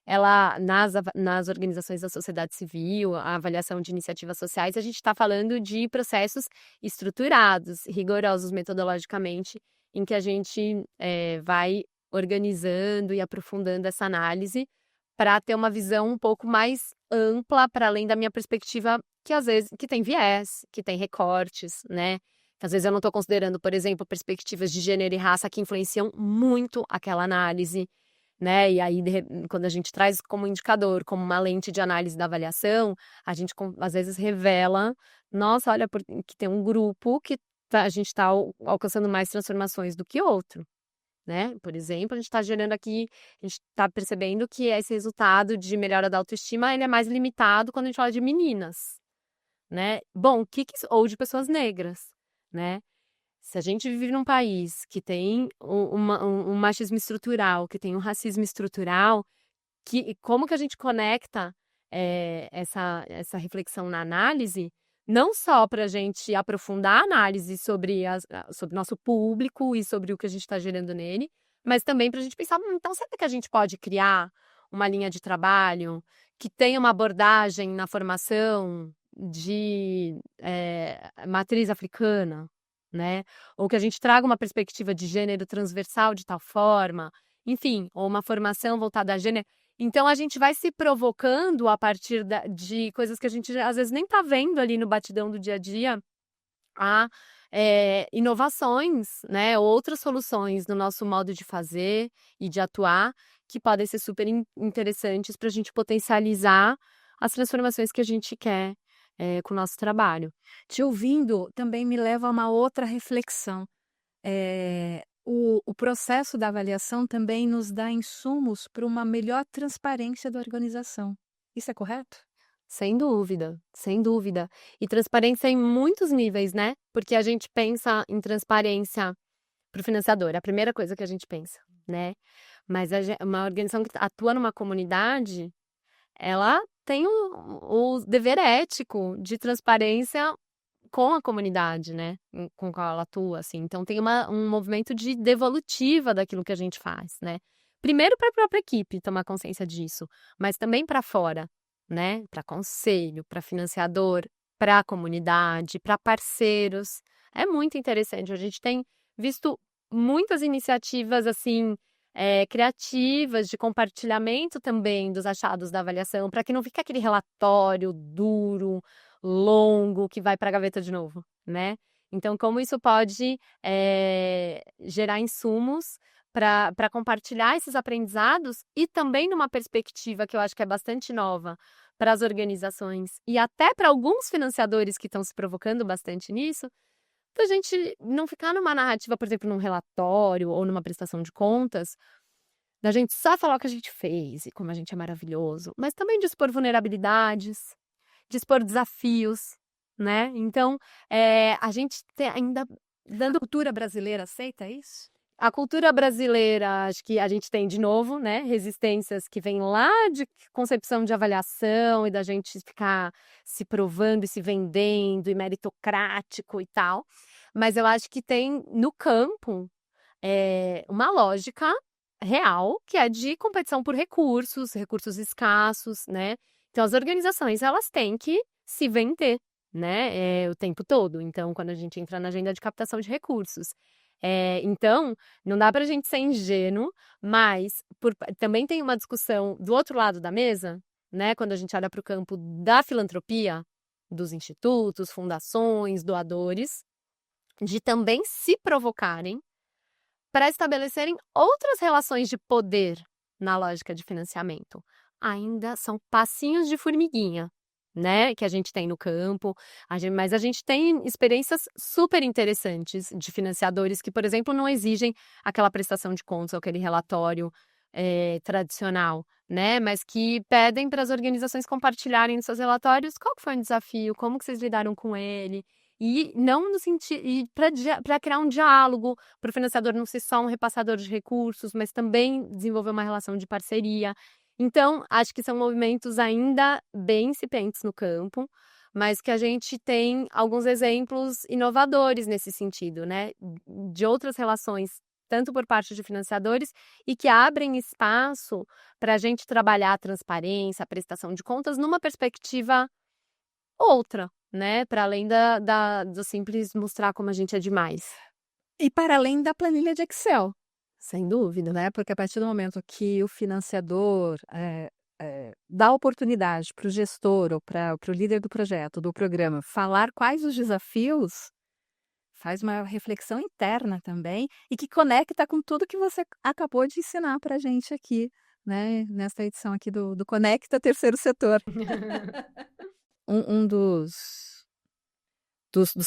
ela, nas organizações da sociedade civil, a avaliação de iniciativas sociais, a gente está falando de processos estruturados, rigorosos metodologicamente, em que a gente vai organizando e aprofundando essa análise para ter uma visão um pouco mais ampla, para além da minha perspectiva, que às vezes que tem viés, que tem recortes, né? Que às vezes eu não estou considerando, por exemplo, perspectivas de gênero e raça que influenciam muito aquela análise, né? E aí, quando a gente traz como indicador, como uma lente de análise da avaliação, a gente às vezes revela, nossa, olha, que tem um grupo que a gente está alcançando mais transformações do que outro, né? Por exemplo, a gente está gerando aqui, a gente está percebendo que esse resultado de melhora da autoestima, ele é mais limitado quando a gente fala de meninas, né? Bom, ou de pessoas negras, né? Se a gente vive num país que tem um machismo estrutural, que tem um racismo estrutural, como que a gente conecta essa reflexão na análise, não só para a gente aprofundar a análise sobre nosso público e sobre o que a gente está gerando nele, mas também para a gente pensar, então será que a gente pode criar uma linha de trabalho que tenha uma abordagem na formação de matriz africana, né? Ou que a gente traga uma perspectiva de gênero transversal de tal forma, enfim, ou uma formação voltada a gênero. Então a gente vai se provocando a partir de coisas que a gente às vezes nem está vendo ali no batidão do dia a dia, a inovações, né? Outras soluções no nosso modo de fazer e de atuar que podem ser super interessantes para a gente potencializar as transformações que a gente quer com o nosso trabalho. Te ouvindo também me leva a uma outra reflexão. O processo da avaliação também nos dá insumos para uma melhor transparência da organização. Isso é correto? Sem dúvida, sem dúvida. E transparência em muitos níveis, né? Porque a gente pensa em transparência para o financiador, é a primeira coisa que a gente pensa, né? Mas uma organização que atua numa comunidade, ela tem o dever ético de transparência com a comunidade, né? Com qual ela atua, assim. Então tem um movimento de devolutiva daquilo que a gente faz, né? Primeiro para a própria equipe tomar consciência disso, mas também para fora, né? Para conselho, para financiador, para a comunidade, para parceiros. É muito interessante. A gente tem visto muitas iniciativas assim criativas de compartilhamento também dos achados da avaliação, para que não fique aquele relatório duro, longo, que vai para a gaveta de novo, né? Então, como isso pode gerar insumos para compartilhar esses aprendizados e também numa perspectiva que eu acho que é bastante nova para as organizações e até para alguns financiadores que estão se provocando bastante nisso, para a gente não ficar numa narrativa, por exemplo, num relatório ou numa prestação de contas, da gente só falar o que a gente fez e como a gente é maravilhoso, mas também dispor vulnerabilidades, dispor desafios, né? Então, a gente ainda dando... A cultura brasileira aceita isso? A cultura brasileira, acho que a gente tem, de novo, né, resistências que vêm lá de concepção de avaliação e da gente ficar se provando e se vendendo e meritocrático e tal. Mas eu acho que tem no campo uma lógica real, que é de competição por recursos escassos, né? Então as organizações, elas têm que se vender, né, o tempo todo. Então, quando a gente entra na agenda de captação de recursos. Então, não dá para a gente ser ingênuo, mas também tem uma discussão do outro lado da mesa, né? Quando a gente olha para o campo da filantropia, dos institutos, fundações, doadores, de também se provocarem para estabelecerem outras relações de poder na lógica de financiamento. ainda são passinhos de formiguinha, né, que a gente tem no campo, mas a gente tem experiências super interessantes de financiadores que, por exemplo, não exigem aquela prestação de contas ou aquele relatório, tradicional, né, mas que pedem para as organizações compartilharem nos seus relatórios qual que foi o desafio, como que vocês lidaram com ele, e não no sentido e para criar um diálogo, para o financiador não ser só um repassador de recursos, mas também desenvolver uma relação de parceria. Então, acho que são movimentos ainda bem incipientes no campo, mas que a gente tem alguns exemplos inovadores nesse sentido, né, de outras relações, tanto por parte de financiadores, e que abrem espaço para a gente trabalhar a transparência, a prestação de contas, numa perspectiva outra, né, para além do simples mostrar como a gente é demais. E para além da planilha de Excel, Sem dúvida. né? Porque a partir do momento que o financiador dá oportunidade para o gestor ou para o líder do projeto, do programa, falar quais os desafios, faz uma reflexão interna também e que conecta com tudo que você acabou de ensinar para a gente aqui, né? Nesta edição aqui do Conecta Terceiro Setor. Um dos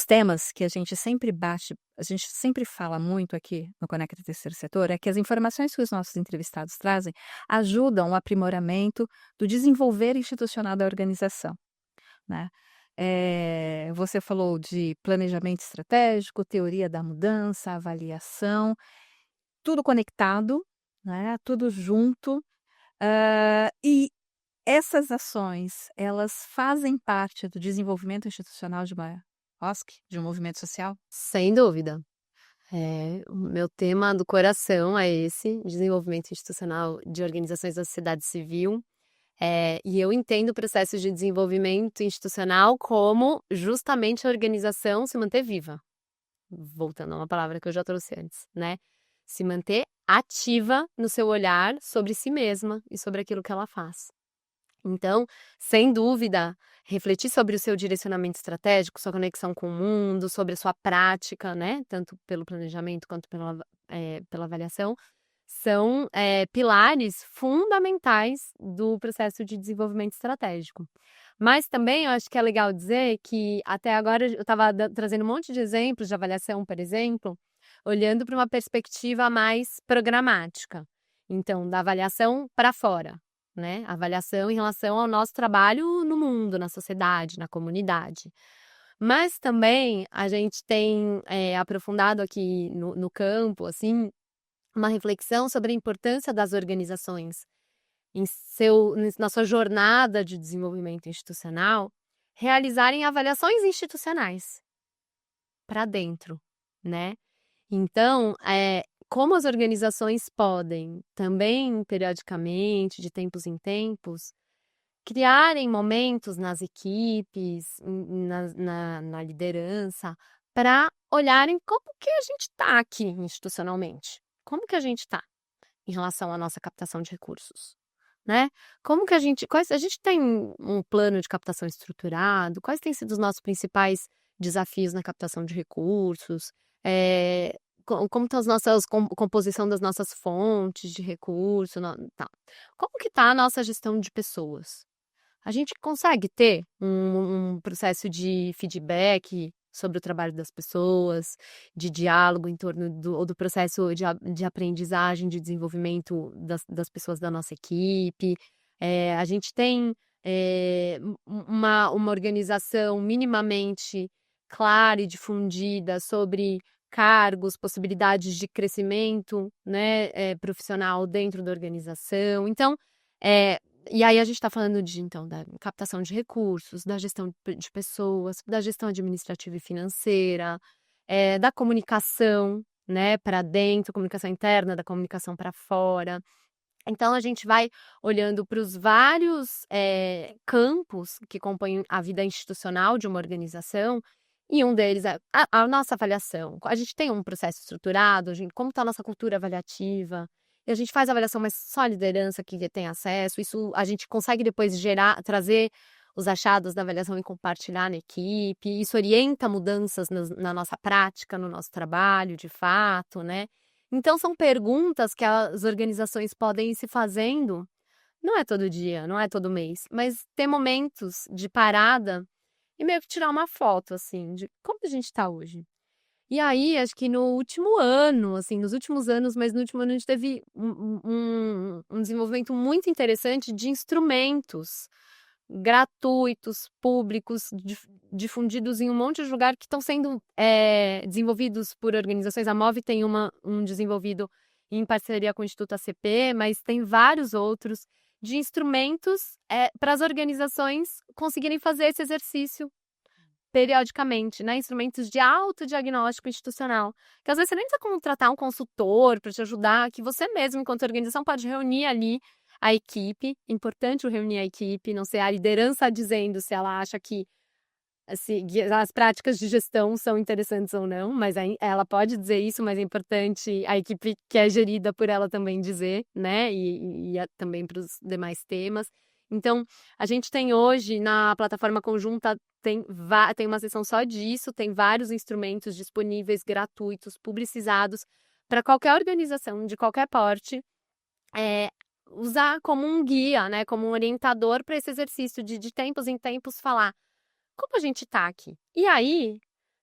temas que a gente sempre fala muito aqui no Conecta Terceiro Setor é que as informações que os nossos entrevistados trazem ajudam o aprimoramento do desenvolver institucional da organização, né? Você falou de planejamento estratégico, teoria da mudança, avaliação, tudo conectado, né? Tudo junto, e essas ações, elas fazem parte do desenvolvimento institucional de uma OSC, de um movimento social? Sem dúvida. O meu tema do coração é esse, desenvolvimento institucional de organizações da sociedade civil. E eu entendo o processo de desenvolvimento institucional como justamente a organização se manter viva. Voltando a uma palavra que eu já trouxe antes, né? Se manter ativa no seu olhar sobre si mesma e sobre aquilo que ela faz. Então, sem dúvida, refletir sobre o seu direcionamento estratégico, sua conexão com o mundo, sobre a sua prática, né, tanto pelo planejamento quanto pela avaliação, são pilares fundamentais do processo de desenvolvimento estratégico. Mas também eu acho que é legal dizer que até agora eu estava trazendo um monte de exemplos de avaliação, por exemplo, olhando para uma perspectiva mais programática. Então, da avaliação para fora, né? Avaliação em relação ao nosso trabalho no mundo, na sociedade, na comunidade. Mas também a gente tem aprofundado aqui no campo, assim, uma reflexão sobre a importância das organizações na sua jornada de desenvolvimento institucional, realizarem avaliações institucionais para dentro, né? Então, como as organizações podem também, periodicamente, de tempos em tempos, criarem momentos nas equipes, na liderança, para olharem como que a gente está aqui institucionalmente. Como que a gente está em relação à nossa captação de recursos, né? Como que a gente tem um plano de captação estruturado? Quais têm sido os nossos principais desafios na captação de recursos? Como estão as nossas composição das nossas fontes de recurso, tá. Como que está a nossa gestão de pessoas? A gente consegue ter um processo de feedback sobre o trabalho das pessoas, de diálogo em torno do processo de aprendizagem, de desenvolvimento das pessoas da nossa equipe? A gente tem uma organização minimamente clara e difundida sobre cargos, possibilidades de crescimento, né, profissional dentro da organização. Então, e aí a gente está falando então da captação de recursos, da gestão de pessoas, da gestão administrativa e financeira, da comunicação, né, para dentro, comunicação interna, da comunicação para fora. Então a gente vai olhando para os vários campos que compõem a vida institucional de uma organização, e um deles é a nossa avaliação. A gente tem um processo estruturado, como está a nossa cultura avaliativa, e a gente faz avaliação, mas só a liderança que tem acesso. Isso a gente consegue depois trazer os achados da avaliação e compartilhar na equipe. Isso orienta mudanças na nossa prática, no nosso trabalho, de fato, né? Então, são perguntas que as organizações podem ir se fazendo Não é todo dia, não é todo mês, mas ter momentos de parada e meio que tirar uma foto, assim, de como a gente tá hoje. E aí, acho que no último ano, assim, nos últimos anos, mas no último ano a gente teve um desenvolvimento muito interessante de instrumentos gratuitos, públicos, difundidos em um monte de lugar que estão sendo desenvolvidos por organizações. A MOVE tem um desenvolvido em parceria com o Instituto ACP, mas tem vários outros de instrumentos para as organizações conseguirem fazer esse exercício periodicamente, né? Instrumentos de autodiagnóstico institucional. Que às vezes você nem precisa contratar um consultor para te ajudar, que você mesmo, enquanto organização, pode reunir ali a equipe. Importante reunir a equipe, não ser a liderança dizendo se ela acha que as práticas de gestão são interessantes ou não, mas ela pode dizer isso, mas é importante a equipe que é gerida por ela também dizer, né? E também para os demais temas. Então, a gente tem hoje na plataforma conjunta, tem uma seção só disso, tem vários instrumentos disponíveis, gratuitos, publicizados, para qualquer organização de qualquer porte usar como um guia, né? Como um orientador para esse exercício de tempos em tempos falar como a gente tá aqui. E aí,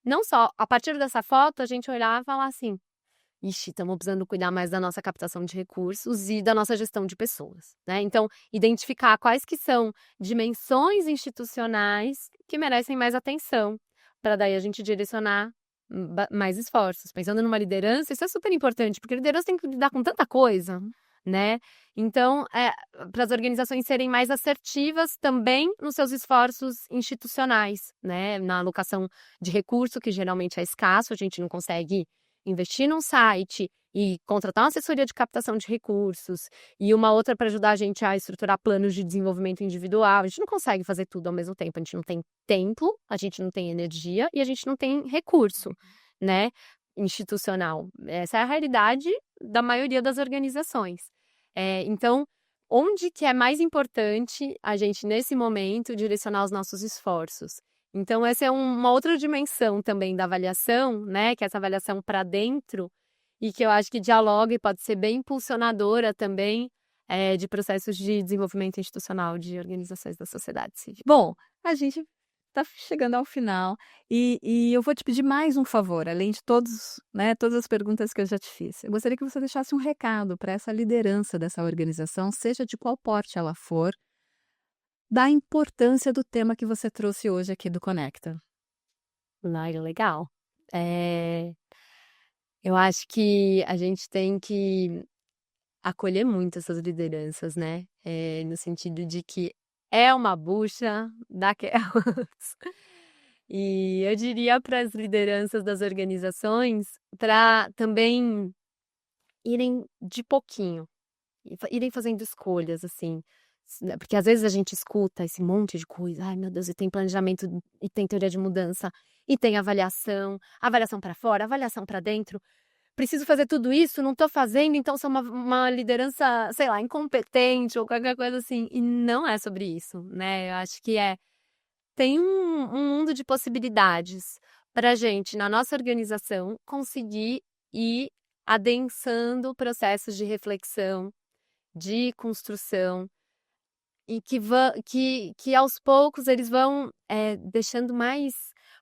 não só a partir dessa foto, a gente olhar e falar assim: ixi, estamos precisando cuidar mais da nossa captação de recursos e da nossa gestão de pessoas, né? Então, identificar quais que são dimensões institucionais que merecem mais atenção, para daí a gente direcionar mais esforços. Pensando numa liderança, isso é super importante, porque a liderança tem que lidar com tanta coisa, né? Então, para as organizações serem mais assertivas também nos seus esforços institucionais, né? Na alocação de recurso, que geralmente é escasso, a gente não consegue investir num site e contratar uma assessoria de captação de recursos e uma outra para ajudar a gente a estruturar planos de desenvolvimento individual. A gente não consegue fazer tudo ao mesmo tempo. A gente não tem tempo, a gente não tem energia e a gente não tem recurso, né, institucional. Essa é a realidade da maioria das organizações. Então, onde que é mais importante a gente, nesse momento, direcionar os nossos esforços? Então, essa é uma outra dimensão também da avaliação, né? Que é essa avaliação para dentro, e que eu acho que dialoga e pode ser bem impulsionadora também de processos de desenvolvimento institucional de organizações da sociedade civil. Bom, a gente está chegando ao final e eu vou te pedir mais um favor, além de todos, né, todas as perguntas que eu já te fiz. Eu gostaria que você deixasse um recado para essa liderança dessa organização, seja de qual porte ela for, da importância do tema que você trouxe hoje aqui do Conecta. Legal. Eu acho que a gente tem que acolher muito essas lideranças, né? No sentido de que é uma bucha daquelas. E eu diria para as lideranças das organizações para também irem de pouquinho, irem fazendo escolhas, assim. Porque às vezes a gente escuta esse monte de coisa, ai meu Deus, e tem planejamento, e tem teoria de mudança, e tem avaliação para fora, avaliação para dentro. Preciso fazer tudo isso, não estou fazendo, então sou uma liderança, sei lá, incompetente ou qualquer coisa assim. E não é sobre isso, né? Eu acho que tem um mundo de possibilidades para a gente, na nossa organização, conseguir ir adensando processos de reflexão, de construção, e que aos poucos eles vão deixando mais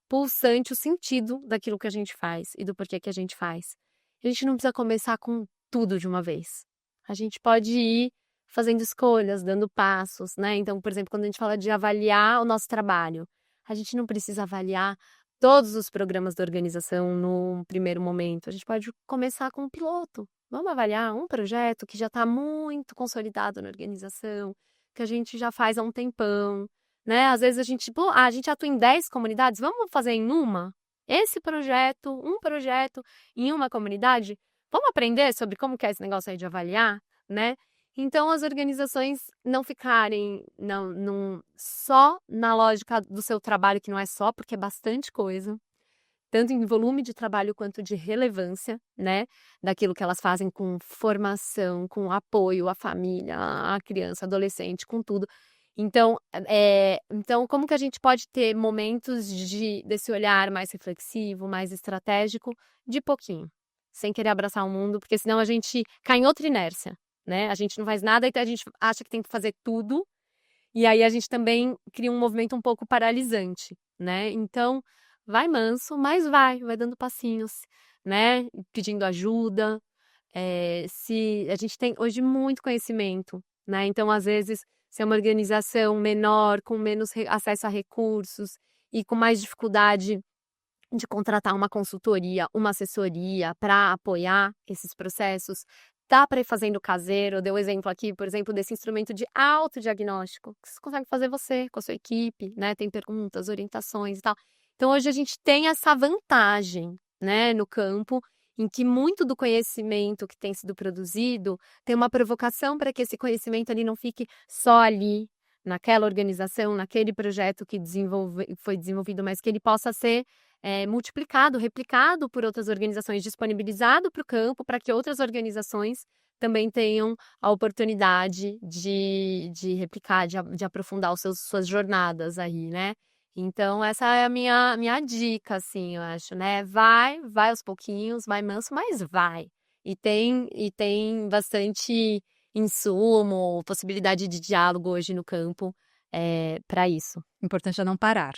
pulsante o sentido daquilo que a gente faz e do porquê que a gente faz. A gente não precisa começar com tudo de uma vez. A gente pode ir fazendo escolhas, dando passos, né? Então, por exemplo, quando a gente fala de avaliar o nosso trabalho, a gente não precisa avaliar todos os programas da organização no primeiro momento. A gente pode começar com um piloto. Vamos avaliar um projeto que já está muito consolidado na organização, que a gente já faz há um tempão, né? Às vezes a gente atua em 10 comunidades, vamos fazer em uma? Um projeto em uma comunidade, vamos aprender sobre como que é esse negócio aí de avaliar, né? Então, as organizações não ficarem só na lógica do seu trabalho, que não é só, porque é bastante coisa, tanto em volume de trabalho quanto de relevância, né? Daquilo que elas fazem com formação, com apoio à família, à criança, adolescente, com tudo. Então, como que a gente pode ter momentos desse olhar mais reflexivo, mais estratégico, de pouquinho, sem querer abraçar o mundo, porque senão a gente cai em outra inércia, né? A gente não faz nada, então a gente acha que tem que fazer tudo, e aí a gente também cria um movimento um pouco paralisante, né? Então, vai manso, mas vai dando passinhos, né? Pedindo ajuda. Se a gente tem hoje muito conhecimento, né? Então, às vezes, se é uma organização menor, com menos acesso a recursos e com mais dificuldade de contratar uma consultoria, uma assessoria para apoiar esses processos, dá para ir fazendo caseiro. Eu dei um exemplo aqui, por exemplo, desse instrumento de autodiagnóstico, que você consegue fazer você, com a sua equipe, né? Tem perguntas, orientações e tal. Então, hoje a gente tem essa vantagem, né, no campo, em que muito do conhecimento que tem sido produzido tem uma provocação para que esse conhecimento ali não fique só ali, naquela organização, naquele projeto que foi desenvolvido, mas que ele possa ser multiplicado, replicado por outras organizações, disponibilizado para o campo, para que outras organizações também tenham a oportunidade de replicar, de aprofundar suas jornadas aí, né? Então, essa é a minha dica, assim, eu acho, né? Vai aos pouquinhos, vai manso, mas vai. E tem bastante insumo, possibilidade de diálogo hoje no campo para isso. O importante é não parar,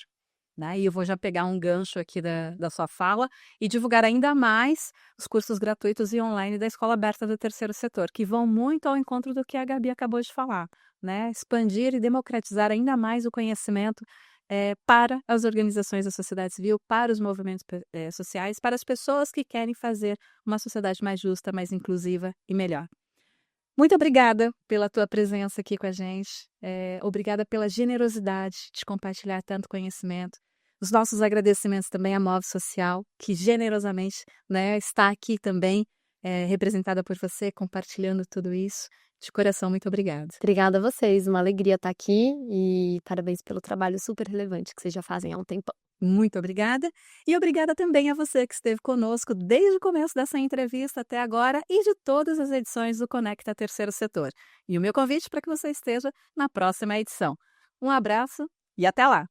né? E eu vou já pegar um gancho aqui da sua fala e divulgar ainda mais os cursos gratuitos e online da Escola Aberta do Terceiro Setor, que vão muito ao encontro do que a Gabi acabou de falar, né? Expandir e democratizar ainda mais o conhecimento para as organizações da sociedade civil, para os movimentos sociais, para as pessoas que querem fazer uma sociedade mais justa, mais inclusiva e melhor. Muito obrigada pela tua presença aqui com a gente. Obrigada pela generosidade de compartilhar tanto conhecimento. Os nossos agradecimentos também à Move Social, que generosamente, né, está aqui também, representada por você, compartilhando tudo isso. De coração, muito obrigada. Obrigada a vocês, uma alegria estar aqui e parabéns pelo trabalho super relevante que vocês já fazem há um tempão. Muito obrigada. E obrigada também a você que esteve conosco desde o começo dessa entrevista até agora e de todas as edições do Conecta Terceiro Setor. E o meu convite para que você esteja na próxima edição. Um abraço e até lá!